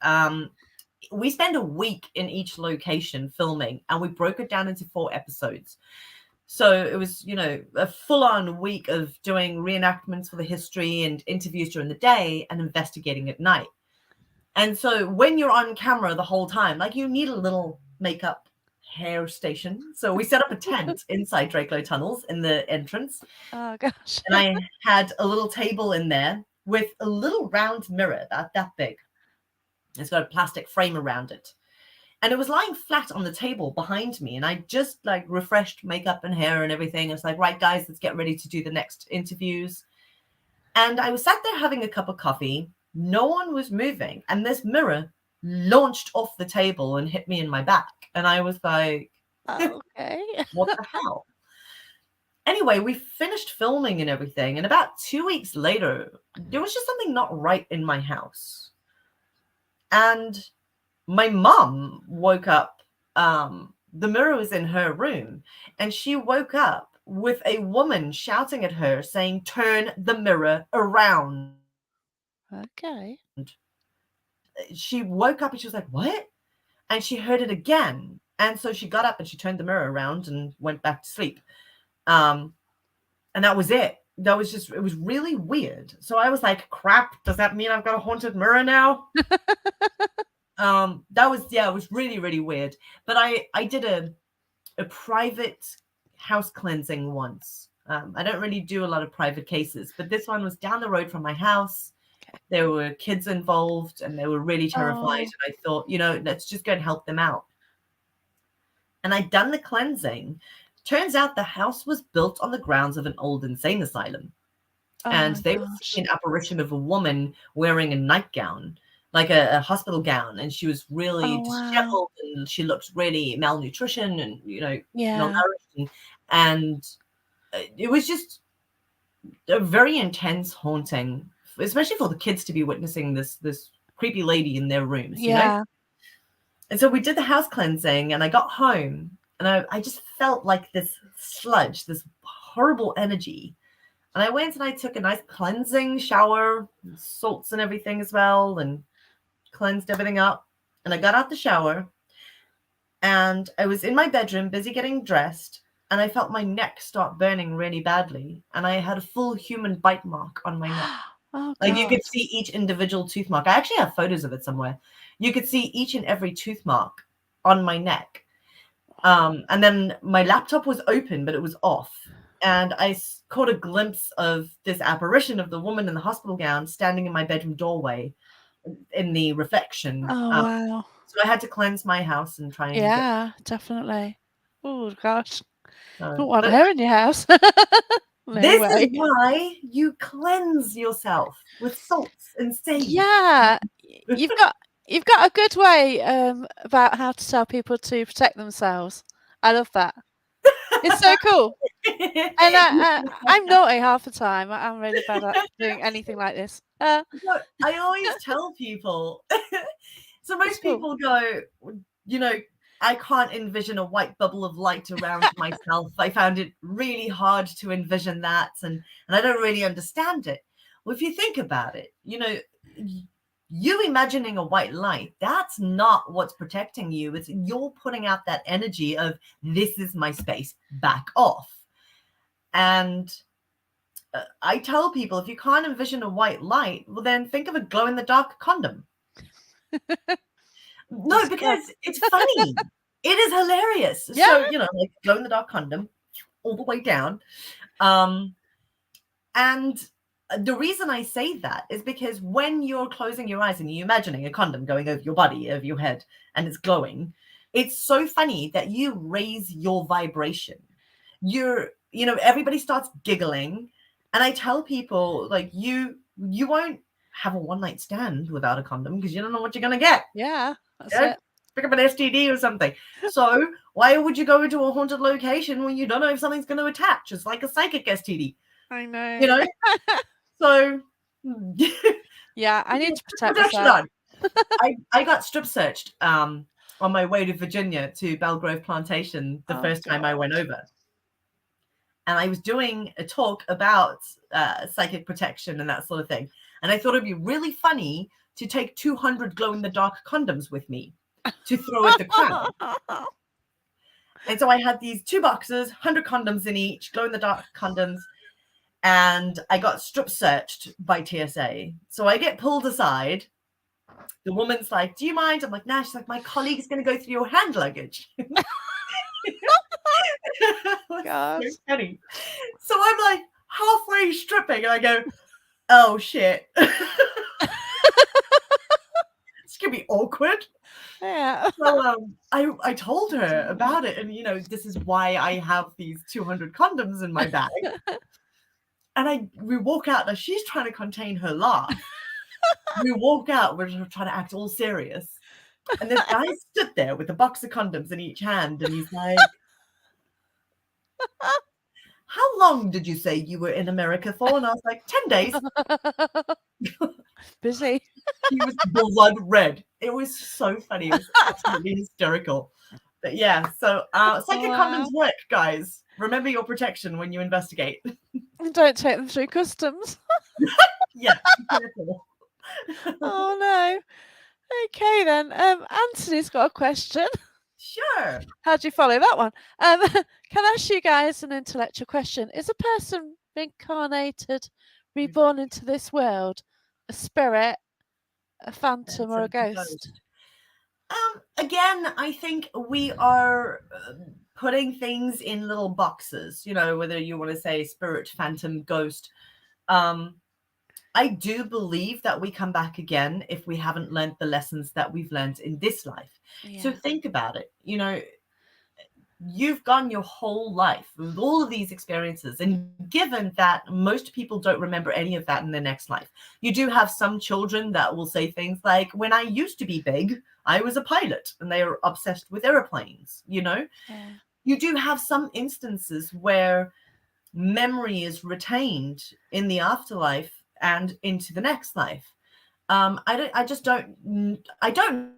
We spent a week in each location filming, and we broke it down into 4 episodes. So it was, a full on week of doing reenactments for the history and interviews during the day and investigating at night. And so when you're on camera the whole time, like you need a little makeup hair station. So we set up a tent inside Drakelow Tunnels in the entrance. Oh gosh. And I had a little table in there with a little round mirror that big. It's got a plastic frame around it. And it was lying flat on the table behind me. And I just like refreshed makeup and hair and everything. It's like, right, guys, let's get ready to do the next interviews. And I was sat there having a cup of coffee. No one was moving. And this mirror launched off the table and hit me in my back. And I was like, Okay. what the hell? Anyway, we finished filming and everything. And about 2 weeks later, there was just something not right in my house. And my mom woke up. The mirror was in her room. And she woke up with a woman shouting at her saying, turn the mirror around. Okay. She woke up and she was like, what? And she heard it again. And so she got up and she turned the mirror around and went back to sleep. And that was it. That was just, it was really weird. So I was like, crap, does that mean I've got a haunted mirror now? It was really, really weird. But I did a private house cleansing once. I don't really do a lot of private cases, but this one was down the road from my house. Okay. There were kids involved and they were really terrified. Oh, And I thought, let's just go and help them out. And I'd done the cleansing. Turns out the house was built on the grounds of an old insane asylum. oh And my they were gosh. seeing an apparition of a woman wearing a nightgown, like a hospital gown. And she was really Oh wow. disheveled and she looked really malnutrition and, Yeah. malnourished. And it was just a very intense haunting, especially for the kids to be witnessing this creepy lady in their rooms. Yeah. And so we did the house cleansing and I got home and I just felt like this sludge, this horrible energy. And I went and I took a nice cleansing shower, salts and everything as well, and cleansed everything up. And I got out the shower and I was in my bedroom busy getting dressed, and I felt my neck start burning really badly, and I had a full human bite mark on my neck. Oh Like you God. could see each individual tooth mark. I actually have photos of it somewhere. You could see each and every tooth mark on my neck. And then my laptop was open, but it was off. And I caught a glimpse of this apparition of the woman in the hospital gown standing in my bedroom doorway in the reflection. Oh wow. So I had to cleanse my house and try and get. Yeah, definitely. Oh gosh. Don't So, want but her in your house. No this is way. why you cleanse yourself with salts and sage. Yeah, you've got a good way about how to tell people to protect themselves. I love that. It's so cool. And I'm naughty half the time. I'm really bad at doing anything like this. Look, I always tell people. So It's most cool. people go, you know, I can't envision a white bubble of light around myself. I found it really hard to envision that, and I don't really understand it. Well, if you think about it, you imagining a white light, that's not what's protecting you. It's you're putting out that energy of this is my space, back off. And I tell people if you can't envision a white light, well, then think of a glow in the dark condom. No, Describe. because it's funny. It is hilarious. Yeah. So, like glow in the dark condom all the way down. And the reason I say that is because when you're closing your eyes and you're imagining a condom going over your body, over your head, and it's glowing, it's so funny that you raise your vibration. Everybody starts giggling. And I tell people, like, you won't have a one night stand without a condom because you don't know what you're going to get. Yeah, that's Yeah, it. pick up an STD or something. So why would you go into a haunted location when you don't know if something's going to attach? It's like a psychic STD, I know. you know? So Yeah, I need to protect protection myself. on. I got strip searched on my way to Virginia to Belgrove Plantation the Oh first time I went God. over. And I was doing a talk about psychic protection and that sort of thing. And I thought it'd be really funny to take 200 glow in the dark condoms with me to throw at the crowd. And so I had these 2 boxes, 100 condoms in each, glow in the dark condoms. And I got strip searched by TSA. So I get pulled aside. The woman's like, "Do you mind?" I'm like, "Nah." She's like, "My colleague's going to go through your hand luggage." Gosh. So funny. So I'm like halfway stripping and I go, "Oh shit." It's going to be awkward. Yeah. So I told her about it, and this is why I have these 200 condoms in my bag. And we walk out, and she's trying to contain her laugh. We walk out, we're trying to act all serious. And this guy stood there with a box of condoms in each hand, and he's like, "How long did you say you were in America for?" And I was like, 10 days. Busy. He was blood red. It was so funny. It was absolutely hysterical. But yeah, so psychic condoms Wow. work, guys. Remember your protection when you investigate. Don't take them through customs. Yeah, be careful. Oh no. Okay then. Anthony's got a question. Sure. How do you follow that one? Can I ask you guys an intellectual question? Is a person reincarnated, reborn into this world, a spirit, a phantom, or a ghost? Again, I think we are putting things in little boxes, whether you want to say spirit, phantom, ghost. I do believe that we come back again if we haven't learned the lessons that we've learned in this life. So Yeah. think about it. You've gone your whole life with all of these experiences, and given that most people don't remember any of that in their next life, you do have some children that will say things like, "When I used to be big, I was a pilot," and they are obsessed with airplanes. Yeah. You do have some instances where memory is retained in the afterlife and into the next life. I don't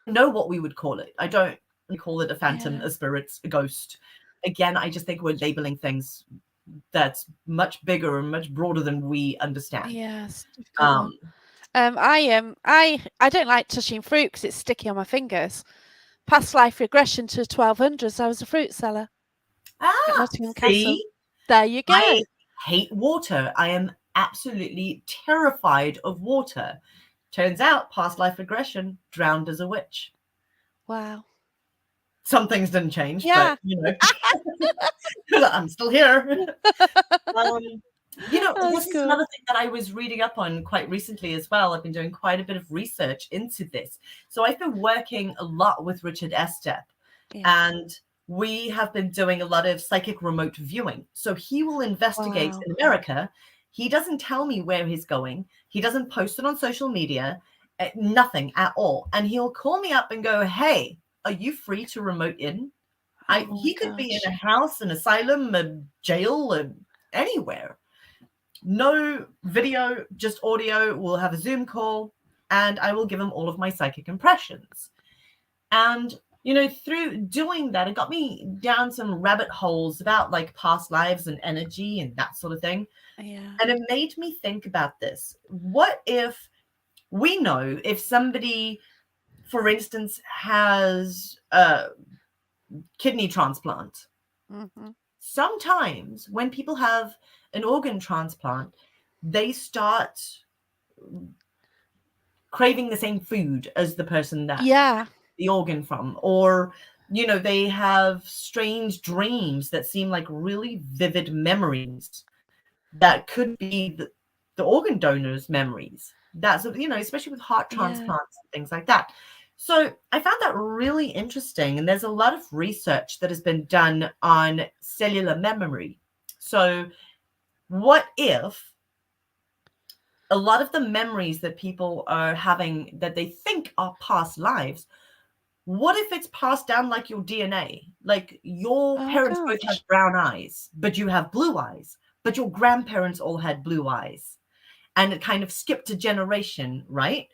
know what we would call it. I don't call it a phantom, Yeah. a spirit, a ghost. again, I just think we're labeling things that's much bigger and much broader than we understand. Yes, difficult Um, one. I don't like touching fruit because it's sticky on my fingers. Past life regression to 1200s. I was a fruit seller at Nottingham Castle. see, There you I go. hate water. I am absolutely terrified of water. Turns out, past life regression, drowned as a witch. Wow. Some things didn't change, but Yeah. I'm still here. Um, this That's is cool. another thing that I was reading up on quite recently as well. I've been doing quite a bit of research into this. So I've been working a lot with Richard Estep, Yeah. and we have been doing a lot of psychic remote viewing. So he will investigate Wow. in America. He doesn't tell me where he's going. He doesn't post it on social media, nothing at all. And he'll call me up and go, "Hey, are you free to remote in?" Oh my He could be in gosh. a house, an asylum, a jail, anywhere. No video, just audio. We'll have a Zoom call, and I will give him all of my psychic impressions. And through doing that, it got me down some rabbit holes about like past lives and energy and that sort of thing. Yeah. And it made me think about this. What if we know if somebody, for instance, has a kidney transplant? Hmm. Sometimes when people have an organ transplant, they start craving the same food as the person that Yeah. the organ from, or they have strange dreams that seem like really vivid memories that could be the organ donor's memories. That's especially with heart Yeah. transplants and things like that. So I found that really interesting, and there's a lot of research that has been done on cellular memory. So what if a lot of the memories that people are having that they think are past lives, what if it's passed down like your DNA? Like your Oh parents both have gosh. brown eyes, but you have blue eyes, but your grandparents all had blue eyes, and it kind of skipped a generation, right?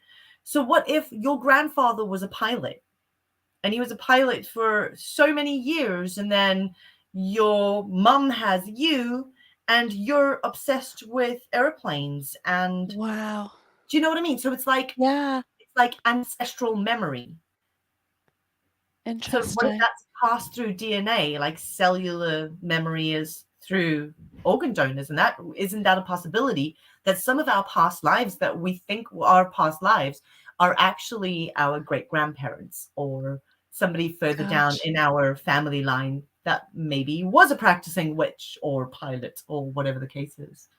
So what if your grandfather was a pilot, and he was a pilot for so many years, and then your mum has you, and you're obsessed with airplanes, and Wow. do you know what I mean? So Yeah. it's like ancestral memory. So what if Interesting. that's passed through DNA, like cellular memory is through organ donors? And that isn't that a possibility that some of our past lives that we think are past lives are actually our great grandparents or somebody further down Gosh. in our family line that maybe was a practicing witch or pilot or whatever the case is.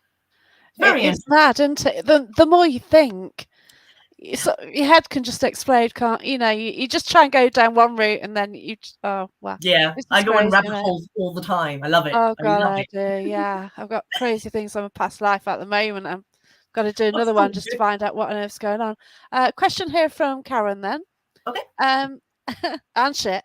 It's very It's interesting. mad, isn't it? The more you think, your head can just explode, can't you? You just try and go down one route and then oh wow, Yeah, this I is go in crazy, rabbit isn't it? holes all the time. I love it. Oh I god, love I it. do. Yeah, I've got crazy things on my past life at the moment. I've got to do That's another so one just to good. find out what on earth's going on. Question here from Karen then. Okay. Um, and shit.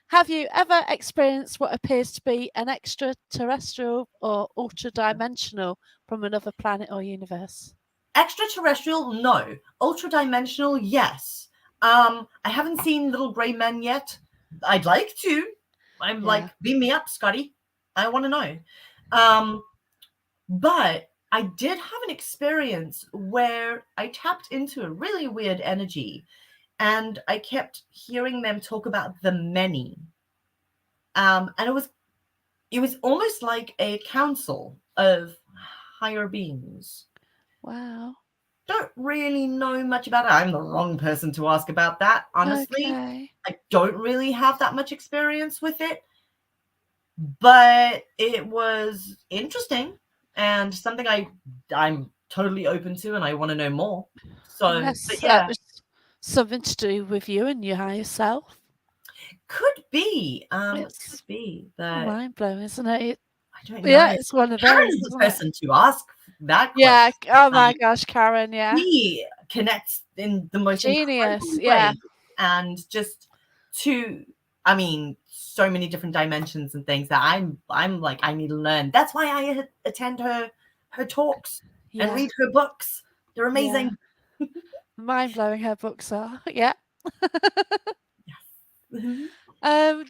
Have you ever experienced what appears to be an extraterrestrial or ultra dimensional from another planet or universe? Extraterrestrial, no. Ultra dimensional, yes. I haven't seen Little Grey Men yet. I'd like to. I'm Yeah. like, beam me up, Scotty. I want to know. Um, but I did have an experience where I tapped into a really weird energy, and I kept hearing them talk about the many. And it was almost like a council of higher beings. Wow. Don't really know much about it. I'm the wrong person to ask about that, honestly. Okay. I don't really have that much experience with it, but it was interesting and something I'm totally open to and I want to know more. So, but Yes, yeah, it's something to do with you and your higher self. could be, It's but mind blowing, isn't it? I don't Yeah, know. it's one of those, Karen's the isn't it? person to ask that Yeah. question. Oh Um, my gosh, Karen. Yeah. he connects in the most Genius. incredible Yeah. way, and just to I mean so many different dimensions and things that I'm like I need to learn. That's why I attend her talks and Yeah. read her books. They're Yeah. amazing. Mind blowing her books are. Yeah. Mhm.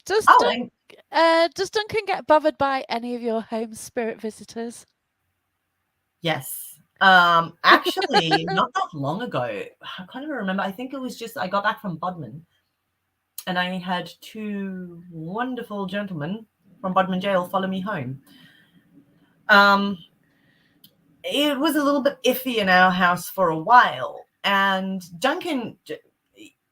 Does Oh, do and Does Duncan get bothered by any of your home spirit visitors? Yes. Actually, not that long ago, I can't even remember. I think it was just I got back from Bodmin and I had two wonderful gentlemen from Bodmin Jail follow me home. Um, it was a little bit iffy in our house for a while, and Duncan,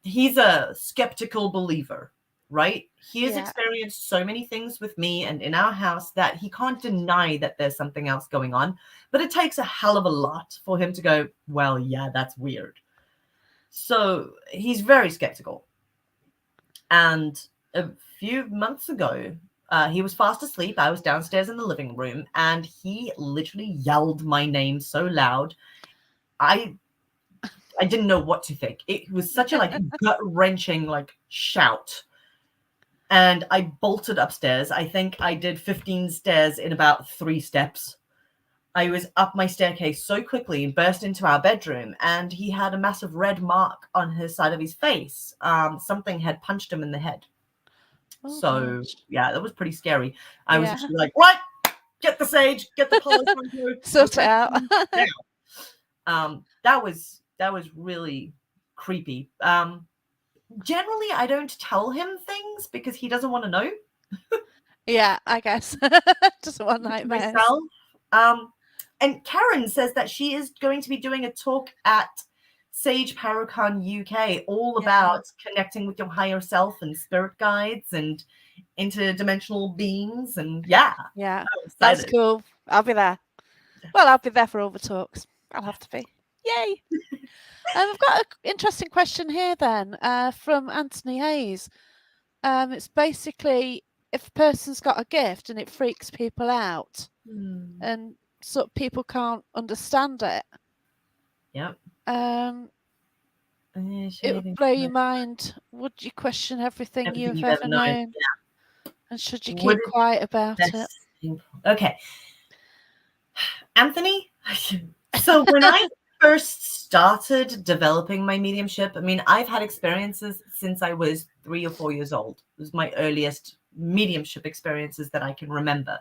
he's a skeptical believer, right? He has Yeah. experienced so many things with me and in our house that he can't deny that there's something else going on, but it takes a hell of a lot for him to go, well, yeah, that's weird. So he's very skeptical. And a few months ago, he was fast asleep. I was downstairs in the living room, and he literally yelled my name so loud. I I didn't know what to think. It was such a like gut wrenching like shout. And I bolted upstairs. I think I did 15 stairs in about 3 steps. I was up my staircase so quickly and burst into our bedroom, and he had a massive red mark on his side of his face. Something had punched him in the head. Oh So gosh. yeah, that was pretty scary. I was Yeah. just like, right, get the sage, get the Palo Santo, we're Sort it pressing out. now. That was really creepy. Generally, I don't tell him things because he doesn't want to know Yeah, I guess. Doesn't want nightmares. myself. And Karen says that she is going to be doing a talk at Sage Paracon UK all Yeah. about connecting with your higher self and spirit guides and interdimensional beings. And yeah, Yeah. I'm That's excited. cool. I'll be there. Well, I'll be there for all the talks. I'll have to be. Yay. We've got an interesting question here then from Anthony Hayes. It's basically if a person's got a gift and it freaks people out Hmm. and sort of people can't understand it, Yep. um, it would blow your mind. Would you question everything Everything you've you've ever ever known. known? And should you Would keep it quiet about it? best thing? Okay, Anthony. So when I first started developing my mediumship, I mean, I've had experiences since I was 3 or 4 years old. It was my earliest mediumship experiences that I can remember.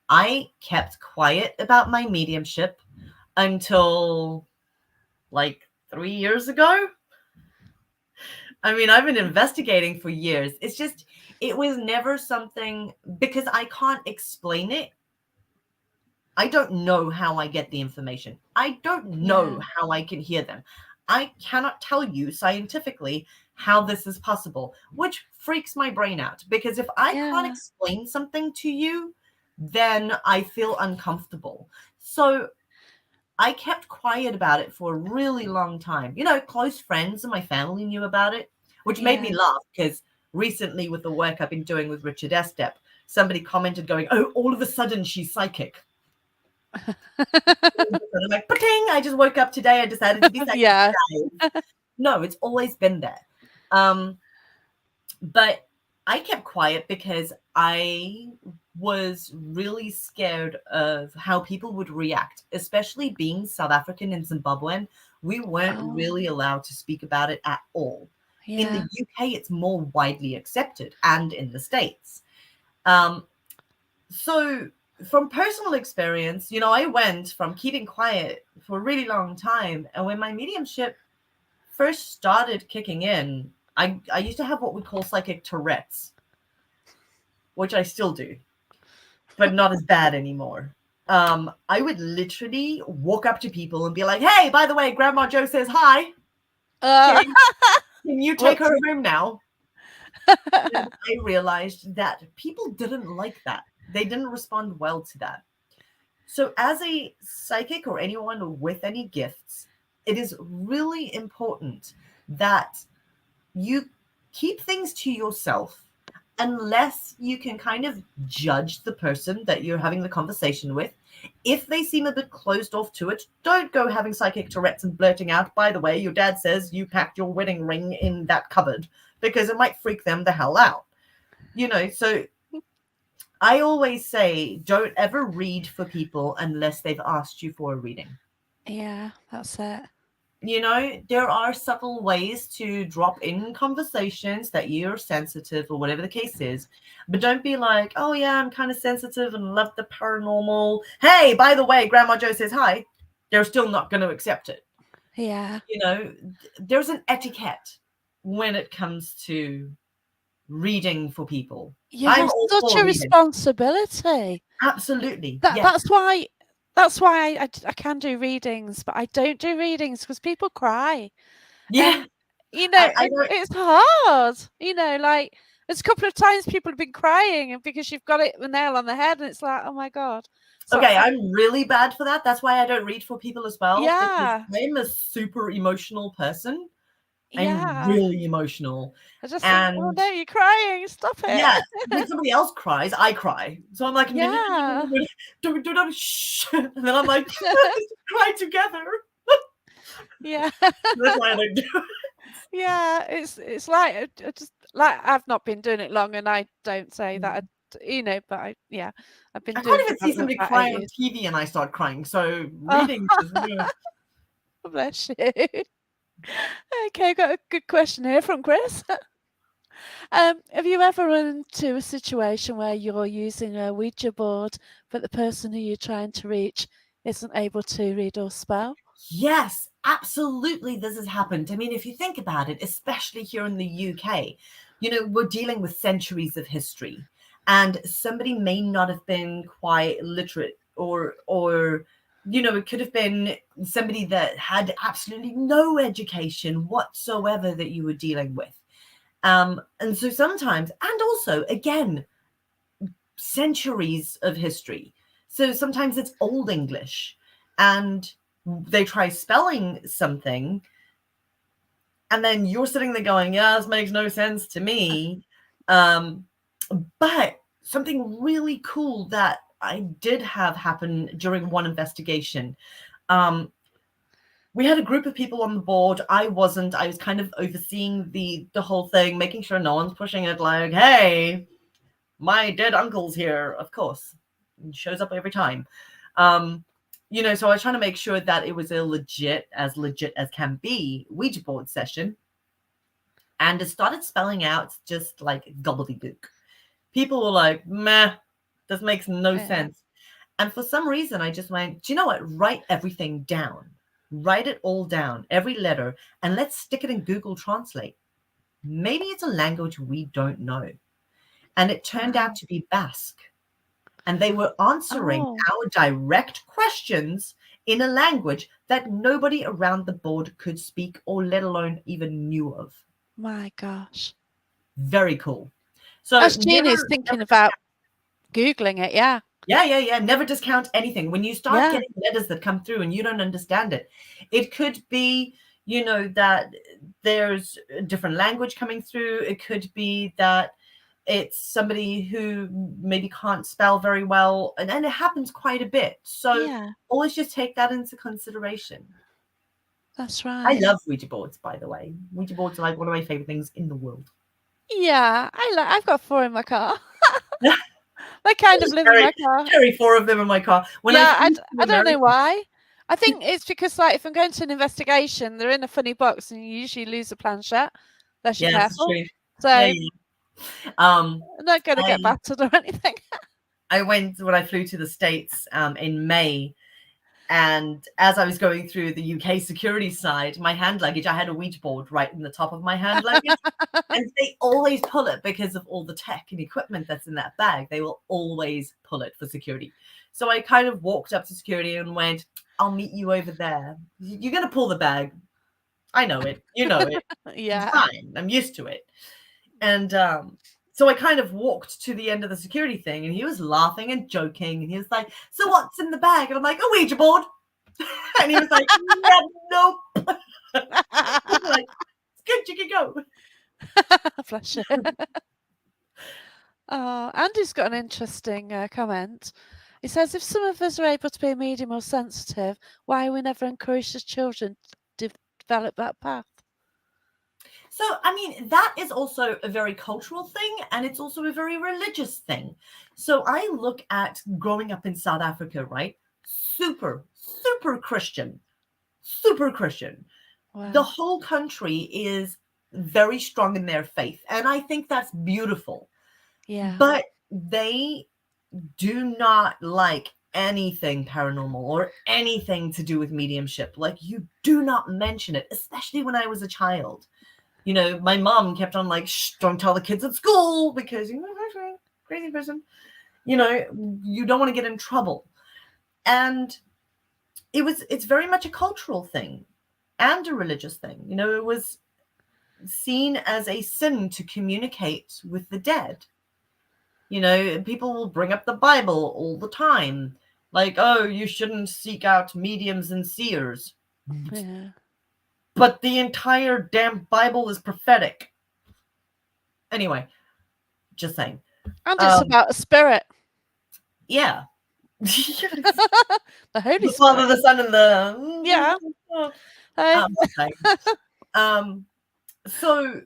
I kept quiet about my mediumship until like 3 years ago. I mean, I've been investigating for years. It's just, it was never something because I can't explain it. I don't know how I get the information. I don't know Yeah. how I can hear them. I cannot tell you scientifically how this is possible, which freaks my brain out because if I can't Yeah. explain something to you, then I feel uncomfortable. So I kept quiet about it for a really long time. Close friends and my family knew about it, which made me Yeah. laugh because recently with the work I've been doing with Richard Estep, somebody commented going, "Oh, all of a sudden she's psychic." I'm like, "Pating, I just woke up today. I decided to be psychic, Yeah. guys." No, it's always been there. Um, but I kept quiet because I was really scared of how people would react, especially being South African and Zimbabwean. We weren't Oh, really allowed to speak about it at all. In the yeah. UK, it's more widely accepted, and in the States. Um, so, from personal experience, I went from keeping quiet for a really long time. And when my mediumship first started kicking in, I used to have what we call psychic Tourette's, which I still do, but not as bad anymore. I would literally walk up to people and be like, "Hey, by the way, Grandma Joe says hi. Uh, Can, can you take whoops. her home now?" And I realized that people didn't like that. They didn't respond well to that. So, as a psychic or anyone with any gifts, it is really important that you keep things to yourself unless you can kind of judge the person that you're having the conversation with. If they seem a bit closed off to it, don't go having psychic Tourette's and blurting out, "By the way, your dad says you packed your wedding ring in that cupboard," because it might freak them the hell out. So I always say don't ever read for people unless they've asked you for a reading. Yeah, that's it. You know, there are subtle ways to drop in conversations that you're sensitive or whatever the case is. But don't be like, oh, yeah, I'm kind of sensitive and love the paranormal. Hey, by the way, Grandma Joe says hi. They're still not going to accept it. Yeah. You know, there's an etiquette when it comes to reading for people. You I'm have all such for a reading. responsibility. Absolutely. That Yes. that's why that's why I can do readings, but I don't do readings because people cry. Yeah. And I don't. it's hard. Like there's a couple of times people have been crying and because you've got it the nail on the head and it's like, oh my God. So Okay, I'm really bad for that. That's why I don't read for people as well, because yeah. I'm a super emotional person. I'm Yeah. really emotional. I just think, oh And no, you're crying. Stop yeah, it. when somebody else cries, I cry. So I'm like, Yeah. do not shh. And then I'm like, cry together. Yeah. That's why I don't do it. Yeah, it's like I just like I've not been doing it long, and I don't say that, but I've been I can't doing even see development somebody about cry 8 on years. TV and I start crying. So Oh, reading is bless you. Okay, got a good question here from Chris. Have you ever run into a situation where you're using a Ouija board, but the person who you're trying to reach isn't able to read or spell? yes, absolutely. This has happened. I mean, if you think about it, especially here in the UK, you know, we're dealing with centuries of history, and somebody may not have been quite literate, or you know, it could have been somebody that had absolutely no education whatsoever that you were dealing with. And so sometimes, and also again, centuries of history. So sometimes it's Old English, and they try spelling something, and then you're sitting there going, yeah, this makes no sense to me. Um, but something really cool that I did have happen during one investigation. Um, we had a group of people on the board. I wasn't. I was kind of overseeing the whole thing, making sure no one's pushing it like, hey, my dead uncle's here, of course. He shows up every time. Um, you know, so I was trying to make sure that it was a legit as can be Ouija board session. And it started spelling out just like gobbledygook. People were like, meh, this makes no Yeah. sense. And for some reason, I just went, do you know what? Write everything down. Write it all down, every letter, and let's stick it in Google Translate. Maybe it's a language we don't know. And it turned out Wow. to be Basque. And they were answering Oh our direct questions in a language that nobody around the board could speak or let alone even knew of. my gosh. Very cool. So That's genius thinking about Googling it. Yeah. yeah. Never discount anything. When you start Yeah. getting letters that come through and you don't understand it, it could be, you know, that there's a different language coming through. It could be that it's somebody who maybe can't spell very well. And it happens quite a bit. So Yeah. always just take that into consideration. That's I right. love Ouija boards, by the way. Ouija boards are like one of my favorite things in the world. Yeah. I've got 4 in my car. They kind of Just live in my car. carry 4 of them in my car. When I Yeah, flew to I don't know America, why. I think it's because, like, if I'm going to an investigation, they're in a funny box and you usually lose a planchette unless you're yeah, it's careful. true. So Yeah, I'm yeah. Um, not gonna I get battered or anything. I went when I flew to the States in May, and as I was going through the UK security side, my hand luggage, I had a Ouija board right in the top of my hand luggage, and they always pull it because of all the tech and equipment that's in that bag. They will always pull it for security. So I kind of walked up to security and went, "I'll meet you over there. You're gonna pull the bag. I know it. You know it. It's Yeah. fine. I'm used to it." And so I kind of walked to the end of the security thing, and he was laughing and joking, and he was like, "So what's in the bag?" And I'm like, "A Ouija board." And he was like, "Yeah, nope." I'm like, "It's good, you can go." Bless you. Oh, Andy's got an interesting comment. He says, if some of us are able to be a medium or sensitive, why we never encourage the children to develop that path? So, I mean, that is also a very cultural thing, and it's also a very religious thing. So, I look at growing up in South Africa, right? Super, super Christian, super Christian. The Wow. whole country is very strong in their faith, and I think that's beautiful. Yeah. But they do not like anything paranormal or anything to do with mediumship. Like, you do not mention it, especially when I was a child. You know, my mom kept on like, shh, don't tell the kids at school because you know, crazy person. You know, you don't want to get in trouble. And it's very much a cultural thing and a religious thing. You know, it was seen as a sin to communicate with the dead. You know, people will bring up the Bible all the time. Like, oh, you shouldn't seek out mediums and seers. Yeah. But the entire damn Bible is prophetic. Anyway, just saying. And it's Um, about a spirit. yeah. The Holy The Father, Spirit. the Son, and the Yeah. Hey. just saying. Um, so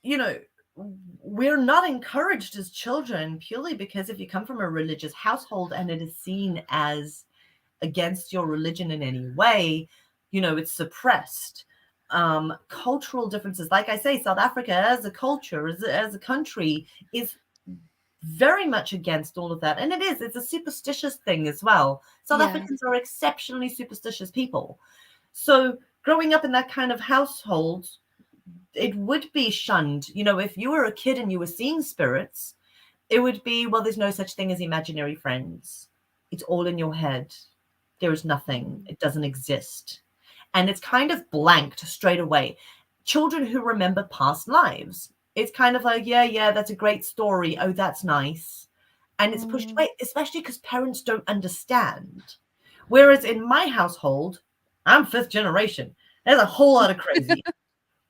you know, we're not encouraged as children purely because if you come from a religious household and it is seen as against your religion in any way, you know, it's suppressed. Cultural differences, like I say, South Africa as a culture, as a country, is very much against all of that. And it's a superstitious thing as well. South Yeah. Africans are exceptionally superstitious people. So growing up in that kind of household, it would be shunned. You know, if you were a kid and you were seeing spirits, it would be, well, there's no such thing as imaginary friends. It's all in your head. There is nothing. Mm. It doesn't exist. And it's kind of blanked straight away. Children who remember past lives, it's kind of like, yeah, that's a great story. Oh, that's nice. And it's pushed Mm. away, especially because parents don't understand. Whereas in my household, I'm fifth generation. There's a whole lot of crazy.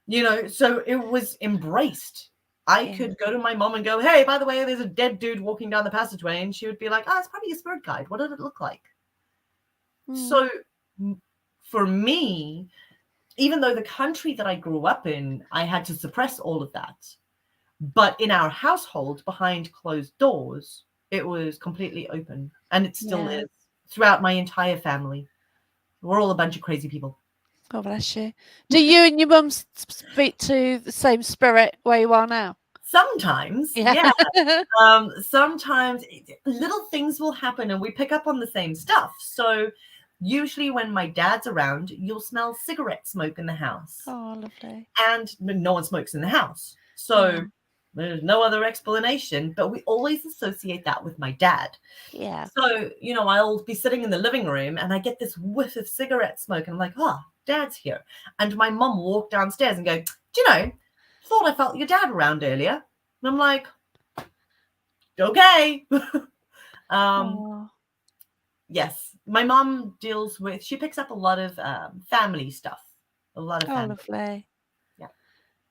You know, so it was embraced. I Yeah. could go to my mom and go, hey, by the way, there's a dead dude walking down the passageway. And she would be like, oh, it's probably a spirit guide. What did it look like? Mm. So for me, even though the country that I grew up in, I had to suppress all of that. But in our household, behind closed doors, it was completely open. And it still Yeah. is throughout my entire family. We're all a bunch of crazy people. God bless you. Do you and your mum speak to the same spirit where you are now? Sometimes, Yeah. yeah. Sometimes little things will happen and we pick up on the same stuff. So usually when my dad's around, you'll smell cigarette smoke in the house. Oh, lovely. And no one smokes in the house. Yeah. So there's no other explanation, but we always associate that with my dad. Yeah. So, you know, I'll be sitting in the living room and I get this whiff of cigarette smoke and I'm like, oh, dad's here. And my mum walked downstairs and go, do you know, thought I felt your dad around earlier. And I'm like, okay. um, Oh, yes, my mom she picks up a lot of family stuff, a lot of oh, family. lovely. Yeah.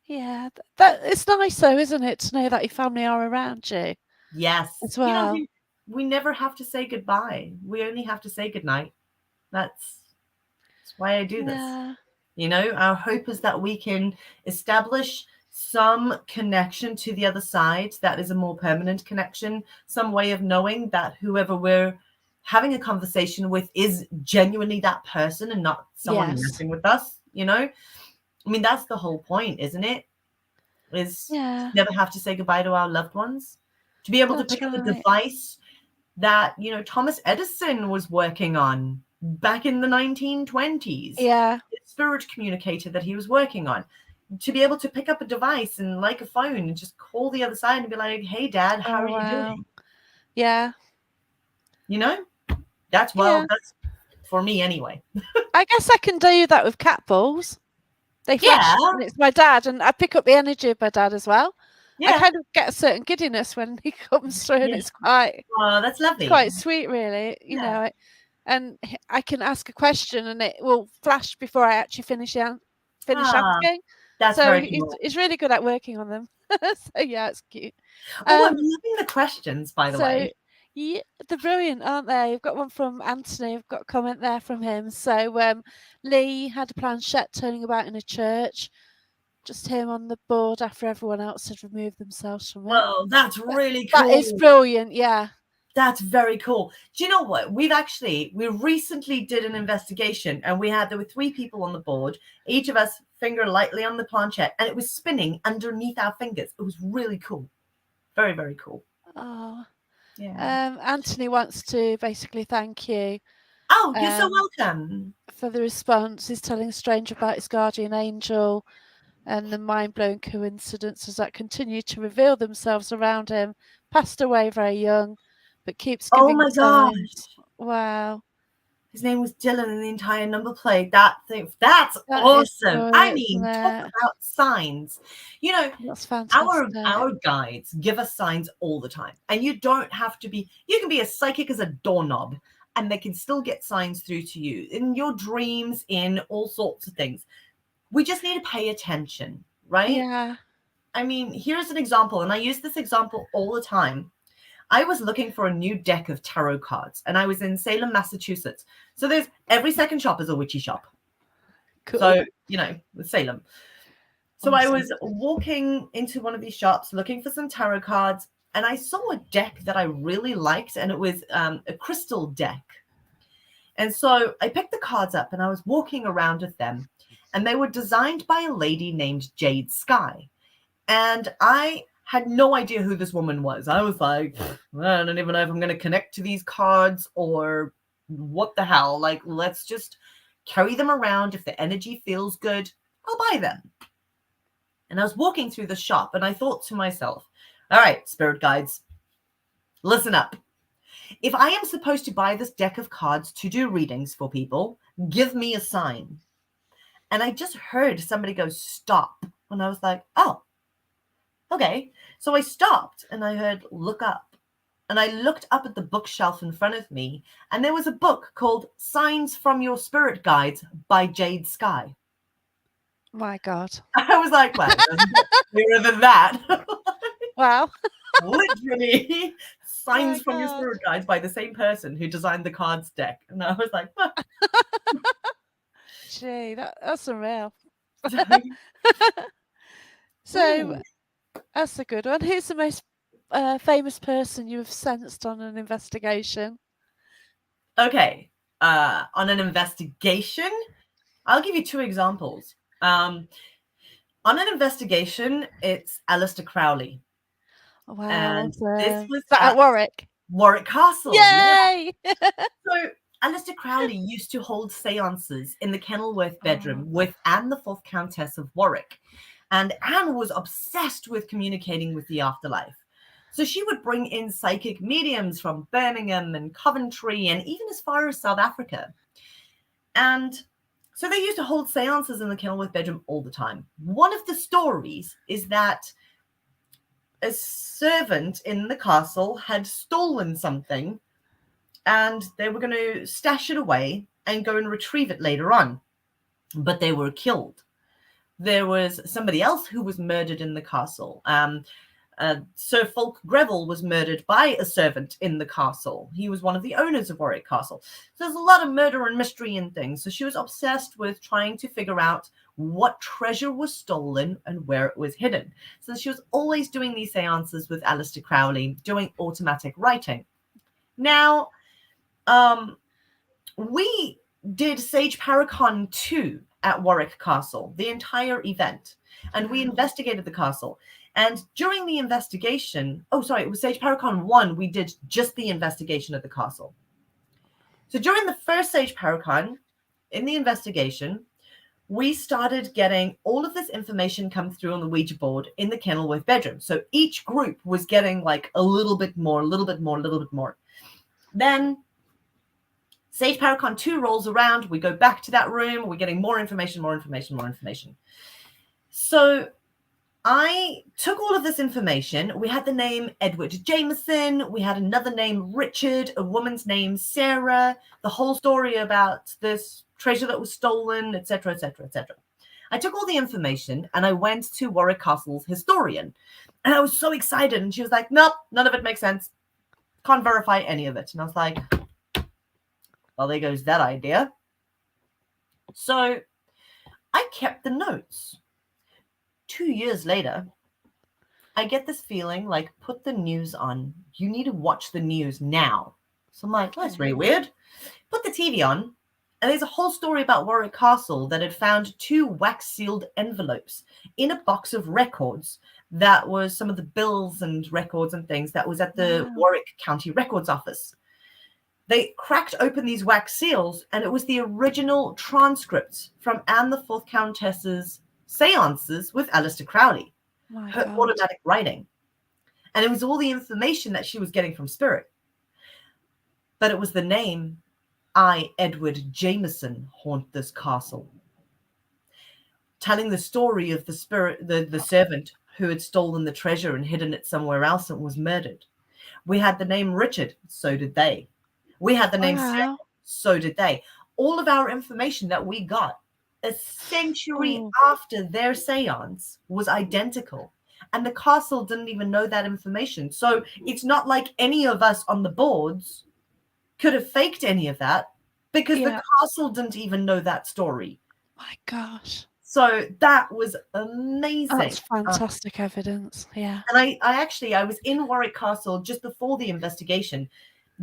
Yeah. That it's nice though, isn't it, to know that your family are around you Yes. as You know, well. we never have to say goodbye. We only have to say goodnight. That's why I do this. Yeah. You know, our hope is that we can establish some connection to the other side that is a more permanent connection, some way of knowing that whoever we're having a conversation with is genuinely that person and not someone Yes. messing with us, you know? I mean, that's the whole point, isn't it? Is to Yeah. never have to say goodbye to our loved ones, to be able to That's pick up a right. device that, you know, Thomas Edison was working on back in the 1920s, Yeah. the spirit communicator that he was working on, to be able to pick up a device and like a phone and just call the other side and be like, hey, Dad, how Oh, are you wow. doing? Yeah. You know, that's, well, Yeah. that's for me anyway. I guess I can do that with cat balls. They Yeah, flash and it's my dad, and I pick up the energy of my dad as well. I yeah, kind of get a certain giddiness when he comes through, and yeah. Oh, that's it's lovely. quite sweet, really. You Yeah. know, and I can ask a question, and it will flash before I actually finish Ah, asking. that's So very cool. he's really good at working on them. So yeah, it's cute. Oh, I'm Um, loving the questions, by the so way. yeah, they're brilliant, aren't they? I've got one from Anthony. I've got a comment there from him. So Lee had a planchette turning about in a church. Just him on the board after everyone else had removed themselves from it. Well, that's really That is cool. brilliant. Yeah. That's very cool. Do you know what? We recently did an investigation, and there were 3 people on the board, each of us finger lightly on the planchette, and it was spinning underneath our fingers. It was really cool. Very, very cool. Oh, Yeah. Anthony wants to basically thank you Oh, you're so welcome. for the response. He's telling a stranger about his guardian angel and the mind-blowing coincidences that continue to reveal themselves around him. Passed away very young, but keeps Oh giving my gosh. signs. Wow. His name was Dylan and the entire number plate. That's That is awesome. I good, isn't mean, talk it? about signs. You know, That's our fantastic. guides give us signs all the time. And you don't have to be, you can be as psychic as a doorknob and they can still get signs through to you in your dreams, in all sorts of things. We just need to pay attention, right? Yeah. I mean, here's an example, and I use this example all the time. I was looking for a new deck of tarot cards, and I was in Salem, Massachusetts. So there's every second shop is a witchy shop. Cool. So, with Salem. So I Awesome. was walking into one of these shops looking for some tarot cards, and I saw a deck that I really liked, and it was a crystal deck. And so I picked the cards up, and I was walking around with them, and they were designed by a lady named Jade Sky. And I had no idea who this woman was. I was like, I don't even know if I'm going to connect to these cards or what the hell. Like, let's just carry them around. If the energy feels good, I'll buy them. And I was walking through the shop and I thought to myself, all right, spirit guides, listen up. If I am supposed to buy this deck of cards to do readings for people, give me a sign. And I just heard somebody go, stop. And I was like, oh, okay. So I stopped and I heard, look up. And I looked up at the bookshelf in front of me, and there was a book called Signs from Your Spirit Guides by Jade Sky. My God. I was like, well, clearer than that. Wow. Literally, Signs from Your God. Spirit Guides by the same person who designed the cards deck. And I was like, huh. Gee, that's unreal. So Ooh. that's a good one. Who's the most famous person you have sensed on an investigation? Okay. On an investigation, I'll give you 2 examples. On an investigation, it's Aleister Crowley. Wow. And this was at Warwick. Warwick Castle. Yay! Yeah. So Aleister Crowley used to hold seances in the Kenilworth bedroom with Anne, the 4th Countess of Warwick. And Anne was obsessed with communicating with the afterlife. So she would bring in psychic mediums from Birmingham and Coventry and even as far as South Africa. And so they used to hold seances in the Kenilworth bedroom all the time. One of the stories is that a servant in the castle had stolen something and they were going to stash it away and go and retrieve it later on. But they were killed. There was somebody else who was murdered in the castle. Sir Fulk Greville was murdered by a servant in the castle. He was one of the owners of Warwick Castle. So there's a lot of murder and mystery and things. So she was obsessed with trying to figure out what treasure was stolen and where it was hidden. So she was always doing these seances with Aleister Crowley, doing automatic writing. Now, we did Sage Paracon 2 at Warwick Castle, the entire event. And we investigated the castle. And during the investigation, it was Sage Paracon 1, we did just the investigation of the castle. So during the first Sage Paracon, in the investigation, we started getting all of this information come through on the Ouija board in the Kenilworth bedroom. So each group was getting like a little bit more, a little bit more, a little bit more. Then Sage Paracon 2 rolls around. We go back to that room. We're getting more information, more information, more information. So I took all of this information. We had the name Edward Jameson. We had another name, Richard, a woman's name, Sarah, the whole story about this treasure that was stolen, etc., etc., etc. I took all the information and I went to Warwick Castle's historian. And I was so excited. And she was like, nope, none of it makes sense. Can't verify any of it. And I was like, well, there goes that idea. So I kept the notes. 2 years later, I get this feeling like, put the news on. You need to watch the news now. So I'm like, well, that's really weird. Put the TV on, and there's a whole story about Warwick Castle that had found 2 wax-sealed envelopes in a box of records that was some of the bills and records and things that was at the Warwick County Records Office. They cracked open these wax seals, and it was the original transcripts from Anne the Fourth Countess's seances with Aleister Crowley, her automatic writing. And it was all the information that she was getting from spirit. But it was the name, I, Edward Jameson, haunt this castle. Telling the story of the spirit, the servant who had stolen the treasure and hidden it somewhere else and was murdered. We had the name Richard, so did they. We had the name Sarah, so did they. All of our information that we got a century after their seance was identical. And the castle didn't even know that information. So it's not like any of us on the boards could have faked any of that, because the castle didn't even know that story. My gosh. So that was amazing. That's fantastic evidence. Yeah. And I was in Warwick Castle just before the investigation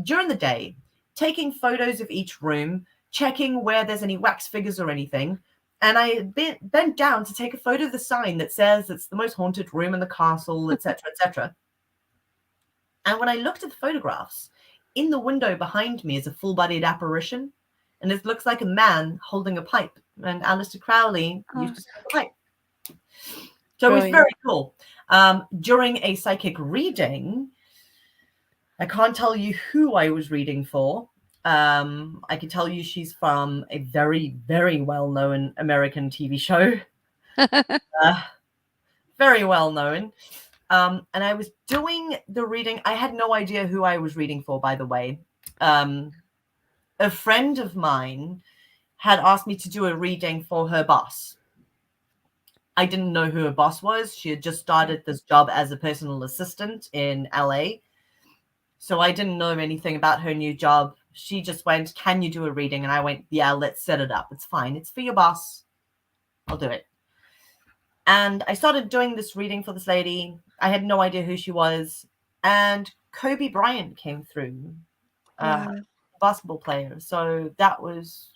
during the day, taking photos of each room, checking where there's any wax figures or anything. And I bent down to take a photo of the sign that says it's the most haunted room in the castle, etc., etc. And when I looked at the photographs, in the window behind me is a full-bodied apparition, and it looks like a man holding a pipe. And Aleister Crowley used to smoke a pipe. So it was very cool. During a psychic reading, I can't tell you who I was reading for. I can tell you she's from a very, very well-known American TV show. Very well-known. And I was doing the reading. I had no idea who I was reading for, by the way. A friend of mine had asked me to do a reading for her boss. I didn't know who her boss was. She had just started this job as a personal assistant in LA. So I didn't know anything about her new job. She just went, can you do a reading? And I went, yeah, let's set it up. It's fine. It's for your boss. I'll do it. And I started doing this reading for this lady. I had no idea who she was. And Kobe Bryant came through, basketball player. So that was,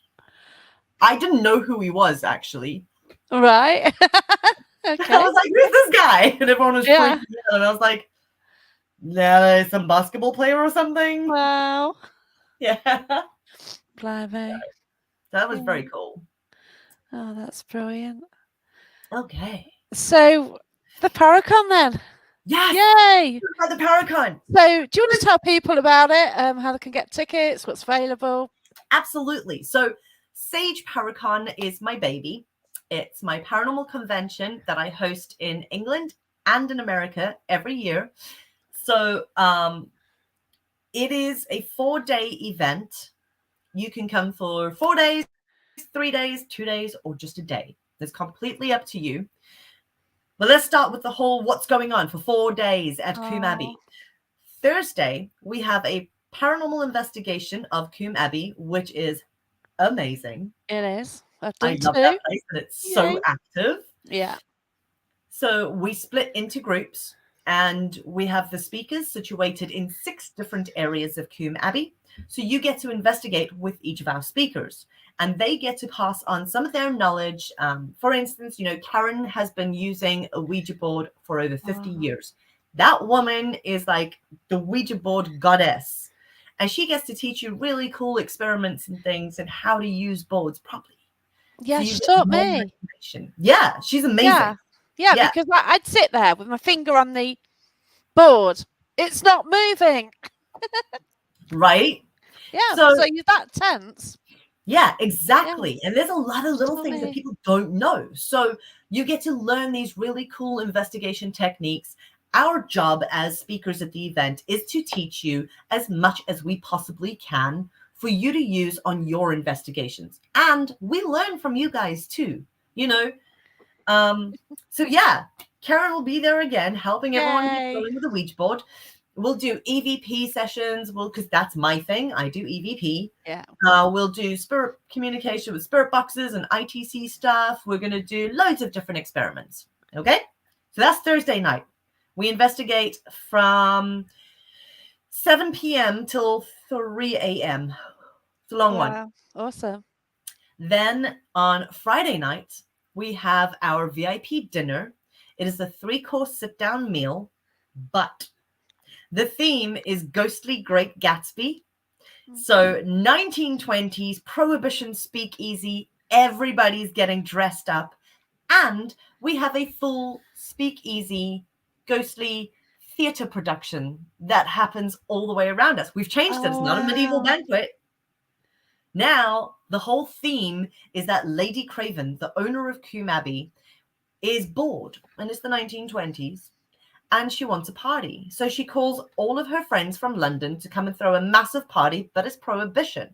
I didn't know who he was, actually. Right. Okay. I was like, who's this guy? And everyone was freaking out. And I was like, yeah, some basketball player or something. Wow. Yeah. Blimey. That was very cool. Oh, that's brilliant. Okay. So the Paracon then. Yes. Yay. About the Paracon. So do you want to tell people about it? How they can get tickets, what's available? Absolutely. So Sage Paracon is my baby. It's my paranormal convention that I host in England and in America every year. So it is a 4-day event. You can come for 4 days, 3 days, 2 days, or just a day. It's completely up to you. But let's start with the whole what's going on for 4 days at Coombe Abbey. Thursday, we have a paranormal investigation of Coombe Abbey, which is amazing. It is. I love that place, and it's so active. Yeah. So we split into groups, and we have the speakers situated in 6 different areas of Coombe Abbey. So you get to investigate with each of our speakers, and they get to pass on some of their knowledge. For instance, Karen has been using a Ouija board for over 50 years. That woman is like the Ouija board goddess, and she gets to teach you really cool experiments and things and how to use boards properly. Yeah, she taught me. Yeah, she's amazing. Yeah, because I'd sit there with my finger on the board. It's not moving. Right? Yeah, so you're that tense. Yeah, exactly. Yeah. And there's a lot of little things that people don't know. So you get to learn these really cool investigation techniques. Our job as speakers at the event is to teach you as much as we possibly can for you to use on your investigations. And we learn from you guys too, So yeah, Karen will be there again, helping everyone get going with the Ouija board. We'll do EVP sessions, because that's my thing. I do EVP. Yeah. We'll do spirit communication with spirit boxes and ITC stuff. We're going to do loads of different experiments. Okay? So that's Thursday night. We investigate from 7 p.m. till 3 a.m. It's a long one. Wow. Awesome. Then on Friday night, we have our VIP dinner. It is a 3-course sit-down meal, but the theme is Ghostly Great Gatsby. So 1920s Prohibition speakeasy. Everybody's getting dressed up. And we have a full speakeasy ghostly theater production that happens all the way around us. We've changed it. It's Oh, not a medieval wow. banquet. Now, the whole theme is that Lady Craven, the owner of Coombe Abbey, is bored, and it's the 1920s, and she wants a party. So she calls all of her friends from London to come and throw a massive party, but it's prohibition.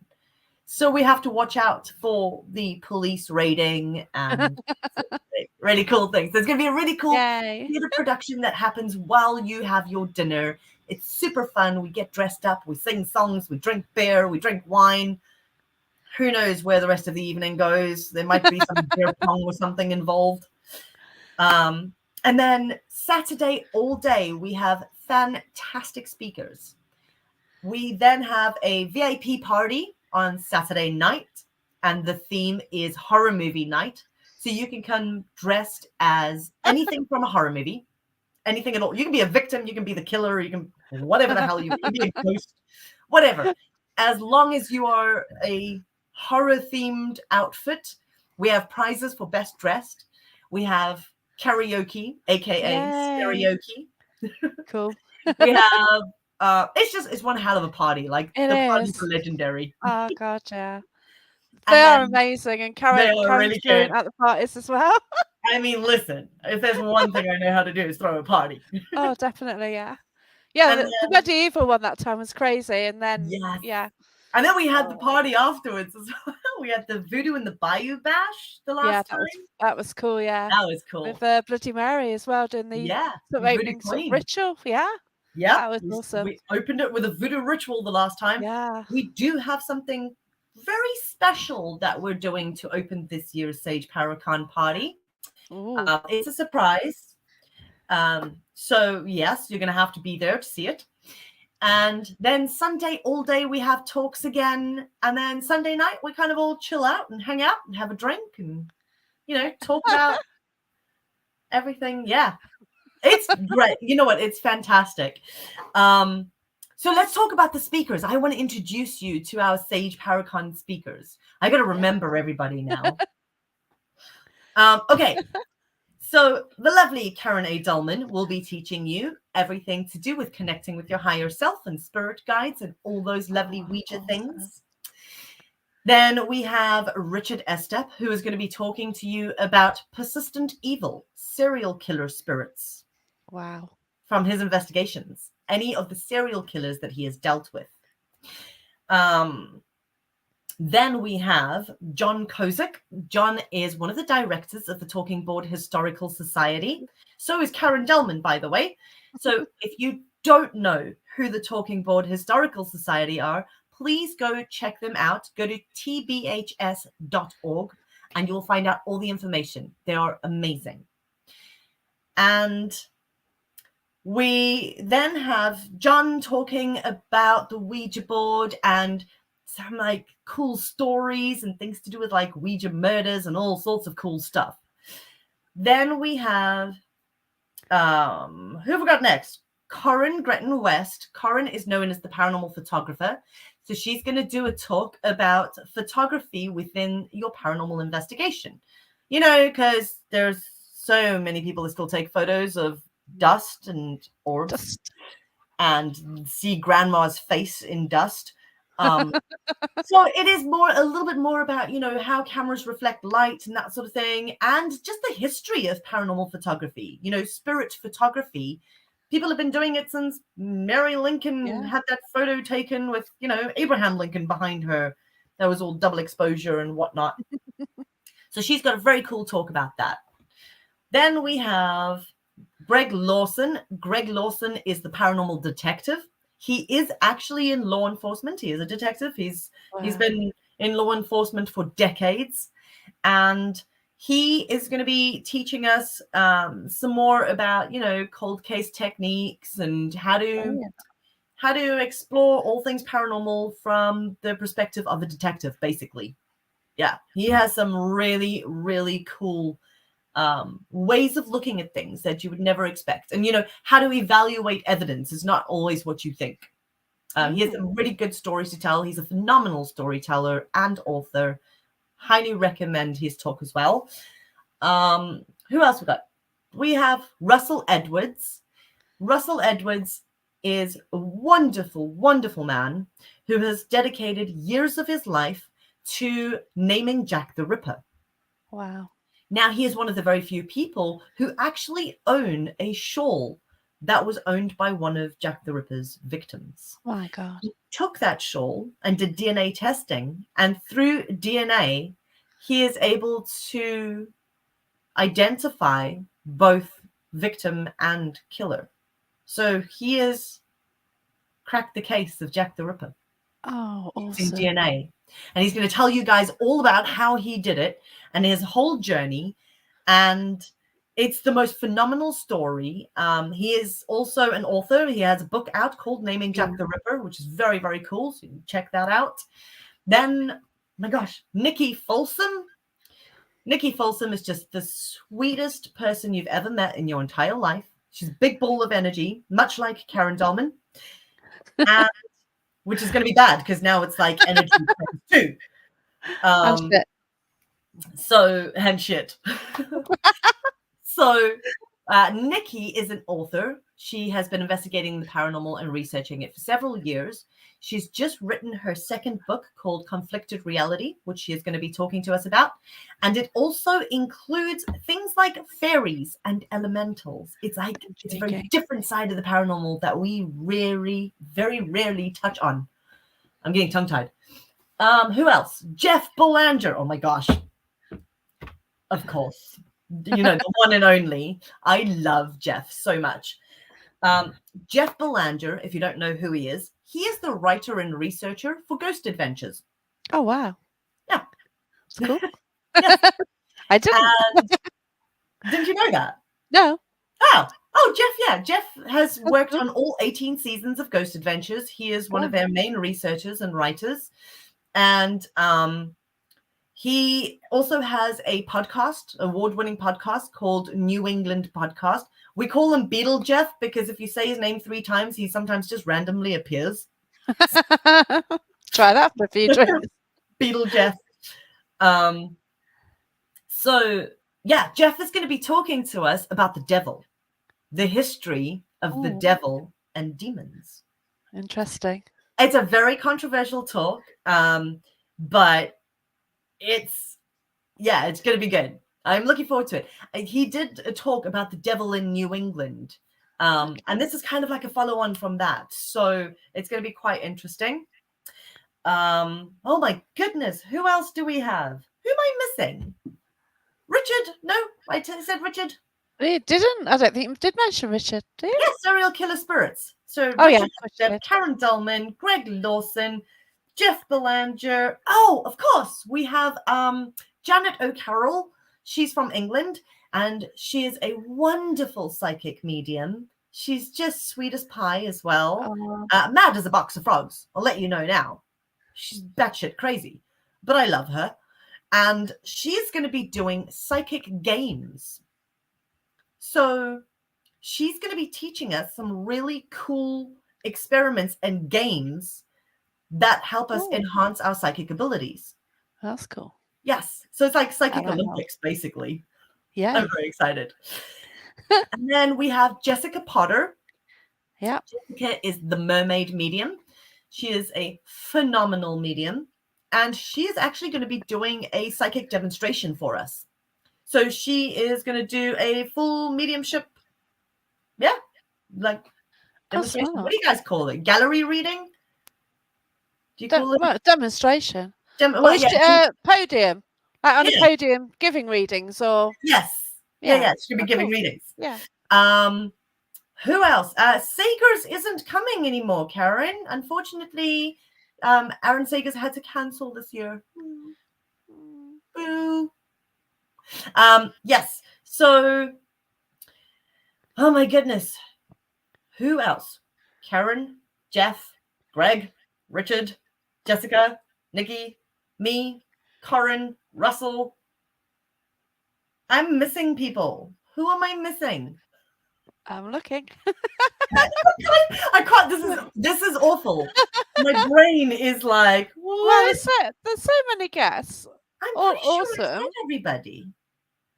So we have to watch out for the police raiding and really cool things. There's going to be a really cool Yay. theater production that happens while you have your dinner. It's super fun. We get dressed up, we sing songs, we drink beer, we drink wine. Who knows where the rest of the evening goes? There might be some beer pong or something involved. And then Saturday all day, we have fantastic speakers. We then have a VIP party on Saturday night, and the theme is horror movie night. So you can come dressed as anything from a horror movie, anything at all. You can be a victim, you can be the killer, you can whatever the hell you can be a ghost, whatever. As long as you are a horror themed outfit, we have prizes for best dressed. We have karaoke, aka Yay. karaoke. Cool. We have it's one hell of a party. Like It the parties are is. legendary. Oh, God, yeah. They And are then amazing. And they Karen's are really brilliant good. at the parties as well. I mean, listen, if there's one thing I know how to do is throw a party. Oh, definitely, yeah. Yeah, And the then medieval one that time was crazy, and then yes. yeah. And then we had the Oh, party afterwards as well. We had the Voodoo and the Bayou Bash the yeah, last time. that was cool, yeah. That was With cool. Bloody Mary as well, doing the Yeah, sort of Voodoo opening sort of Queen. ritual. Yeah, Yep. that was awesome. We opened it with a voodoo ritual the last time. Yeah. We do have something very special that we're doing to open this year's Sage Paracon party. Ooh. It's a surprise. So, yes, you're going to have to be there to see it. And then Sunday all day we have talks again. And then Sunday night we kind of all chill out and hang out and have a drink and, talk about everything. Yeah. It's great. You know what? It's fantastic. So let's talk about the speakers. I want to introduce you to our Sage Paracon speakers. I got to remember everybody now. Okay. So the lovely Karen A. Dullman will be teaching you everything to do with connecting with your higher self and spirit guides and all those lovely Ouija things. Then we have Richard Estep, who is going to be talking to you about persistent evil, serial killer spirits. Wow. From his investigations, any of the serial killers that he has dealt with. Then we have John Kozik. John is one of the directors of the Talking Board Historical Society. So is Karen Delman, by the way. So if you don't know who the Talking Board Historical Society are, please go check them out. Go to tbhs.org and you'll find out all the information. They are amazing. And we then have John talking about the Ouija board and some like cool stories and things to do with like Ouija murders and all sorts of cool stuff. Then we have who have we got next? Corinne Gretton West. Corinne is known as the paranormal photographer. So she's going to do a talk about photography within your paranormal investigation. Because there's so many people that still take photos of dust and orbs and see grandma's face in dust. So it is a little bit more about, how cameras reflect light and that sort of thing. And just the history of paranormal photography, spirit photography. People have been doing it since Mary Lincoln had that photo taken with, Abraham Lincoln behind her. That was all double exposure and whatnot. So she's got a very cool talk about that. Then we have Greg Lawson. Greg Lawson is the paranormal detective. He is actually in law enforcement. He is a detective. He's been in law enforcement for decades. And He is going to be teaching us some more about, cold case techniques and how to explore all things paranormal from the perspective of a detective, basically. Yeah, he has some really, really cool ways of looking at things that you would never expect. And, how to evaluate evidence is not always what you think. He has some really good stories to tell. He's a phenomenal storyteller and author. Highly recommend his talk as well. Who else we got? We have Russell Edwards. Russell Edwards is a wonderful, wonderful man who has dedicated years of his life to naming Jack the Ripper. Wow. Now, he is one of the very few people who actually own a shawl that was owned by one of Jack the Ripper's victims. My God. He took that shawl and did DNA testing, and through DNA, he is able to identify both victim and killer. So he has cracked the case of Jack the Ripper Oh, using awesome. DNA. And he's going to tell you guys all about how he did it and his whole journey. And it's the most phenomenal story. He is also an author. He has a book out called Naming Jack the Ripper, which is very, very cool. So you can check that out. Then, my gosh, Nikki Folsom. Nikki Folsom is just the sweetest person you've ever met in your entire life. She's a big ball of energy, much like Karen Dahlman, and, which is going to be bad because now it's like energy times 2. And shit. So Nikki is an author. She has been investigating the paranormal and researching it for several years. She's just written her second book called Conflicted Reality, which she is going to be talking to us about. And it also includes things like fairies and elementals. It's a very different side of the paranormal that we very rarely touch on. I'm getting tongue-tied. Who else? Jeff Belanger. Oh my gosh. Of course. The one and only. I love Jeff so much. Jeff Belanger, if you don't know who he is the writer and researcher for Ghost Adventures. Oh, wow. Yeah. It's cool. Yes. I didn't. Didn't you know that? No. Oh, Jeff, yeah. Jeff has worked on all 18 seasons of Ghost Adventures. He is one of their main researchers and writers. And he also has a podcast, award-winning podcast called New England Podcast. We call him Beetle Jeff because if you say his name 3 times, he sometimes just randomly appears. Try that for a few drinks. Beetle Jeff. So, yeah, Jeff is going to be talking to us about the devil, the history of the devil and demons. Interesting. It's a very controversial talk, but it's going to be good. I'm looking forward to it. He did a talk about the devil in New England, and this is kind of like a follow-on from that. So it's going to be quite interesting. Oh my goodness, who else do we have? Who am I missing? Richard? No, I said Richard. He didn't. I don't think you did mention Richard. Did you? Yes, Serial Killer Spirits. So Richard, Karen Dullman, Greg Lawson, Jeff Belanger. Oh, of course, we have Janet O'Carroll. She's from England, and she is a wonderful psychic medium. She's just sweet as pie as well. Mad as a box of frogs. I'll let you know now. She's batshit crazy, but I love her. And she's going to be doing psychic games. So she's going to be teaching us some really cool experiments and games that help us enhance our psychic abilities. That's cool. Yes. So it's like Psychic Olympics, basically. Yeah. I'm very excited. And then we have Jessica Potter. Yeah. Jessica is the mermaid medium. She is a phenomenal medium. And she is actually going to be doing a psychic demonstration for us. So she is going to do a full mediumship. Yeah. Like demonstration. What do you guys call it? Gallery reading? Do you call it? Demonstration. Podium. Like on a podium giving readings or? Yes. Yeah. She'll be giving readings. Yeah. Who else? Sagers isn't coming anymore, Karen. Unfortunately, Aaron Sagers had to cancel this year. Boo. Yes. So, oh my goodness. Who else? Karen, Jeff, Greg, Richard, Jessica, Nikki, me, Corin, Russell. I'm missing people. Who am I missing? I'm looking. I can't. This is awful. My brain is like, Well, what? there's so many guests. I'm All pretty sure I awesome. said everybody.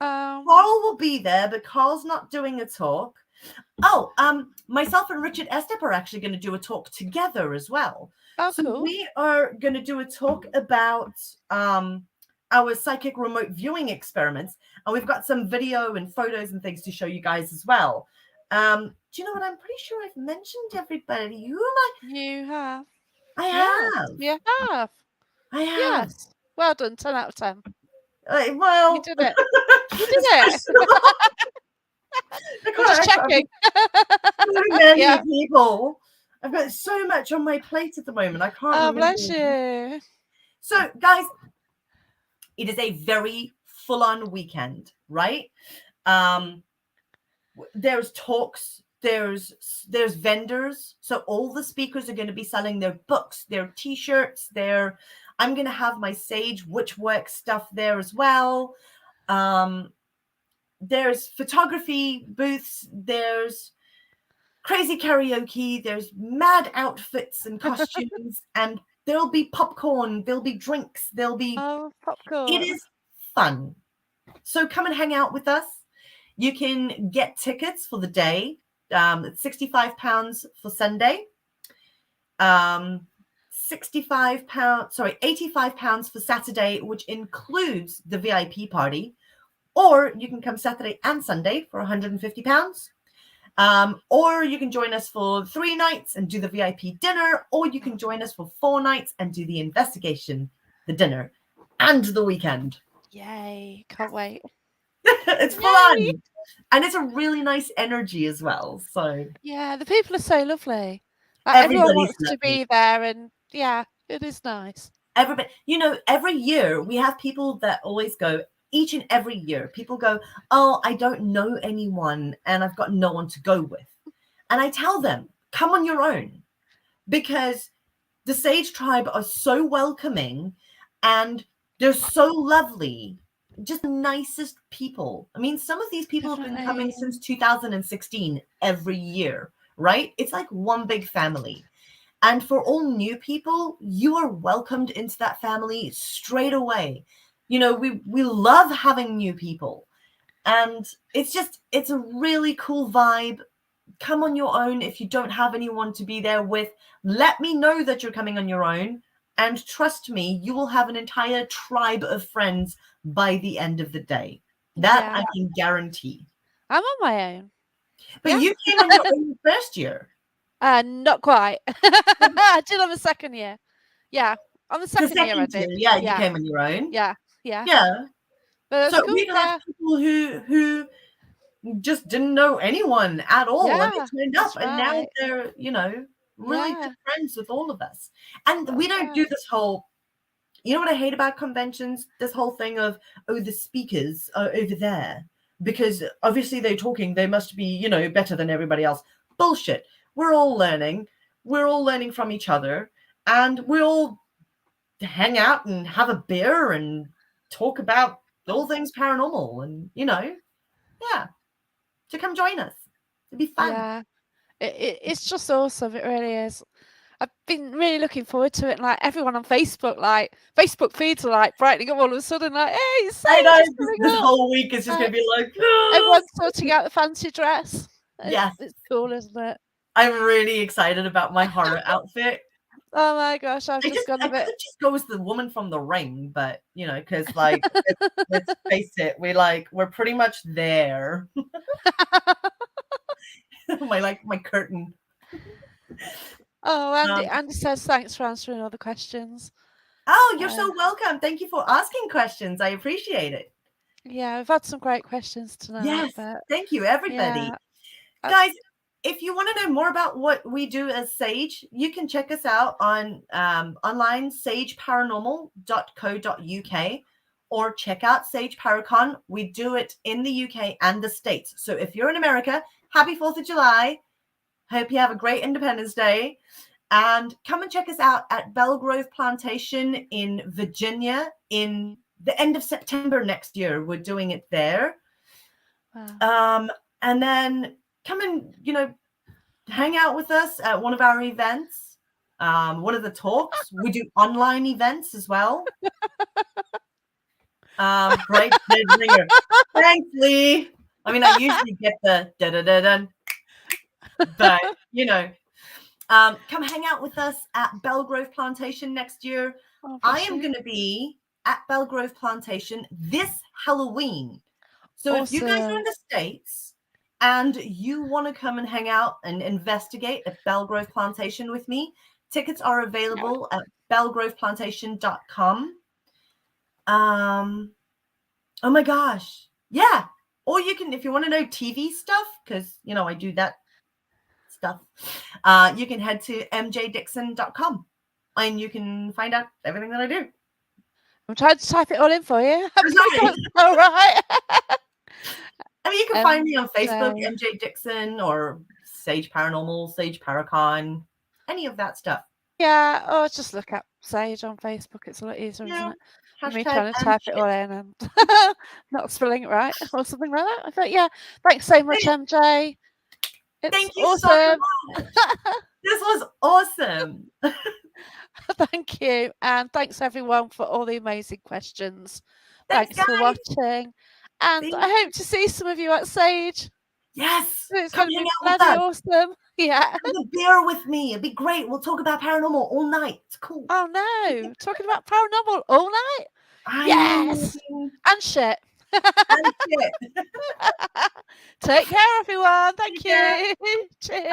Um, Carl will be there, but Carl's not doing a talk. Oh, myself and Richard Estep are actually going to do a talk together as well. oh, So cool. we are going to do a talk about our psychic remote viewing experiments, and we've got some video and photos and things to show you guys as well. Do you know what? I'm pretty sure I've mentioned everybody. Who am I? You have. I Yes, have. you have. I have. Yes. Well done. 10 out of 10. You Well, did it. You did it's it. I We're just can't. checking. So many Yeah. people. I've got so much on my plate at the moment. I can't Oh, remember. bless you. So, guys, it is a very full-on weekend, right? There's talks, there's vendors. So all the speakers are going to be selling their books, their t-shirts, I'm going to have my Sage Witchwork stuff there as well. There's photography booths, there's crazy karaoke, there's mad outfits and costumes, and there'll be popcorn, there'll be drinks, Oh, it popcorn. is fun. So come and hang out with us. You can get tickets for the day. It's £65 for Sunday. £85 for Saturday, which includes the VIP party. Or you can come Saturday and Sunday for £150. Or you can join us for 3 nights and do the VIP dinner, or you can join us for 4 nights and do the investigation, the dinner, and the weekend. Yay. Can't wait. It's fun. And it's a really nice energy as well. So yeah, the people are so lovely. Like, everyone everybody's wants to lovely. be there, and yeah, it is nice. Everybody, every year we have people that always go, each and every year, people go, oh, I don't know anyone and I've got no one to go with. And I tell them, come on your own, because the Sage tribe are so welcoming and they're so lovely. Just the nicest people. I mean, some of these people have been coming since 2016 every year, right? It's like one big family. And for all new people, you are welcomed into that family straight away. We love having new people. And it's a really cool vibe. Come on your own. If you don't have anyone to be there with, let me know that you're coming on your own. And trust me, you will have an entire tribe of friends by the end of the day. That I can guarantee. I'm on my own. But you came on your own first year. Not quite. I did on the second year. Yeah, on the second year I did. Yeah, you came on your own. Yeah. So But that's cool. we had people who just didn't know anyone at all, and they turned up, and now they're really good friends with all of us. And we don't do this whole, what I hate about conventions, this whole thing of, oh, the speakers are over there because obviously they're talking, they must be better than everybody else. Bullshit. We're all learning from each other, and we all hang out and have a beer and talk about all things paranormal, and so come join us. It'd be fun. Yeah, it's just awesome. It really is. I've been really looking forward to it. And, like, everyone on Facebook, Facebook feeds are like brightening up all of a sudden. Like, hey, I know this whole week is just going to be like, everyone's sorting out the fancy dress. Yes, it's cool, isn't it? I'm really excited about my horror outfit. Oh my gosh, I've just gone a bit. I could just go as the woman from The Ring, but because let's face it, we're pretty much there. my curtain. Oh, Andy says thanks for answering all the questions. Oh, you're so welcome. Thank you for asking questions. I appreciate it. Yeah, we've had some great questions tonight. Yes, thank you, everybody. Guys, if you want to know more about what we do as Sage, you can check us out on online, sageparanormal.co.uk, or check out Sage Paracon. We do it in the UK and the States. So if you're in America, happy 4th of July. Hope you have a great Independence Day. And come and check us out at Belgrove Plantation in Virginia in the end of September next year. We're doing it there. Wow. And then come and, hang out with us at one of our events. One of the talks. We do online events as well. Great ringer. Thanks, Lee. I mean, I usually get the da-da-da-dun. But, come hang out with us at Belgrove Plantation next year. Oh, I bless am you. going to be at Belgrove Plantation this Halloween. So if you guys are in Awesome. the States and you want to come and hang out and investigate at Belgrove Plantation with me, tickets are available at belgroveplantation.com. Oh my gosh. Yeah. Or you can, if you want to know TV stuff, because, I do that stuff, you can head to mjdickson.com and you can find out everything that I do. I'm trying to type it all in for you. I'm sorry. All right. I mean, you can find me on Facebook, MJ. MJ Dickson, or Sage Paranormal, Sage Paracon, any of that stuff. Yeah. Oh, just look up Sage on Facebook. It's a lot easier, isn't it? Than me trying to type it all in and not spelling it right or something like that. I thought, yeah. Thanks so much, MJ. It's Thank you awesome. so much. This was awesome. Thank you. And thanks everyone for all the amazing questions. Thanks For guys. watching. And I hope to see some of you at Sage. Yes. It's Come going to hang be out with bloody us. awesome. Yeah. Have a beer with me. It'd be great. We'll talk about paranormal all night. It's cool. Oh no. Talking about paranormal all night? Yes. Mean, and shit. and shit. Take care, everyone. Thank you. Cheers.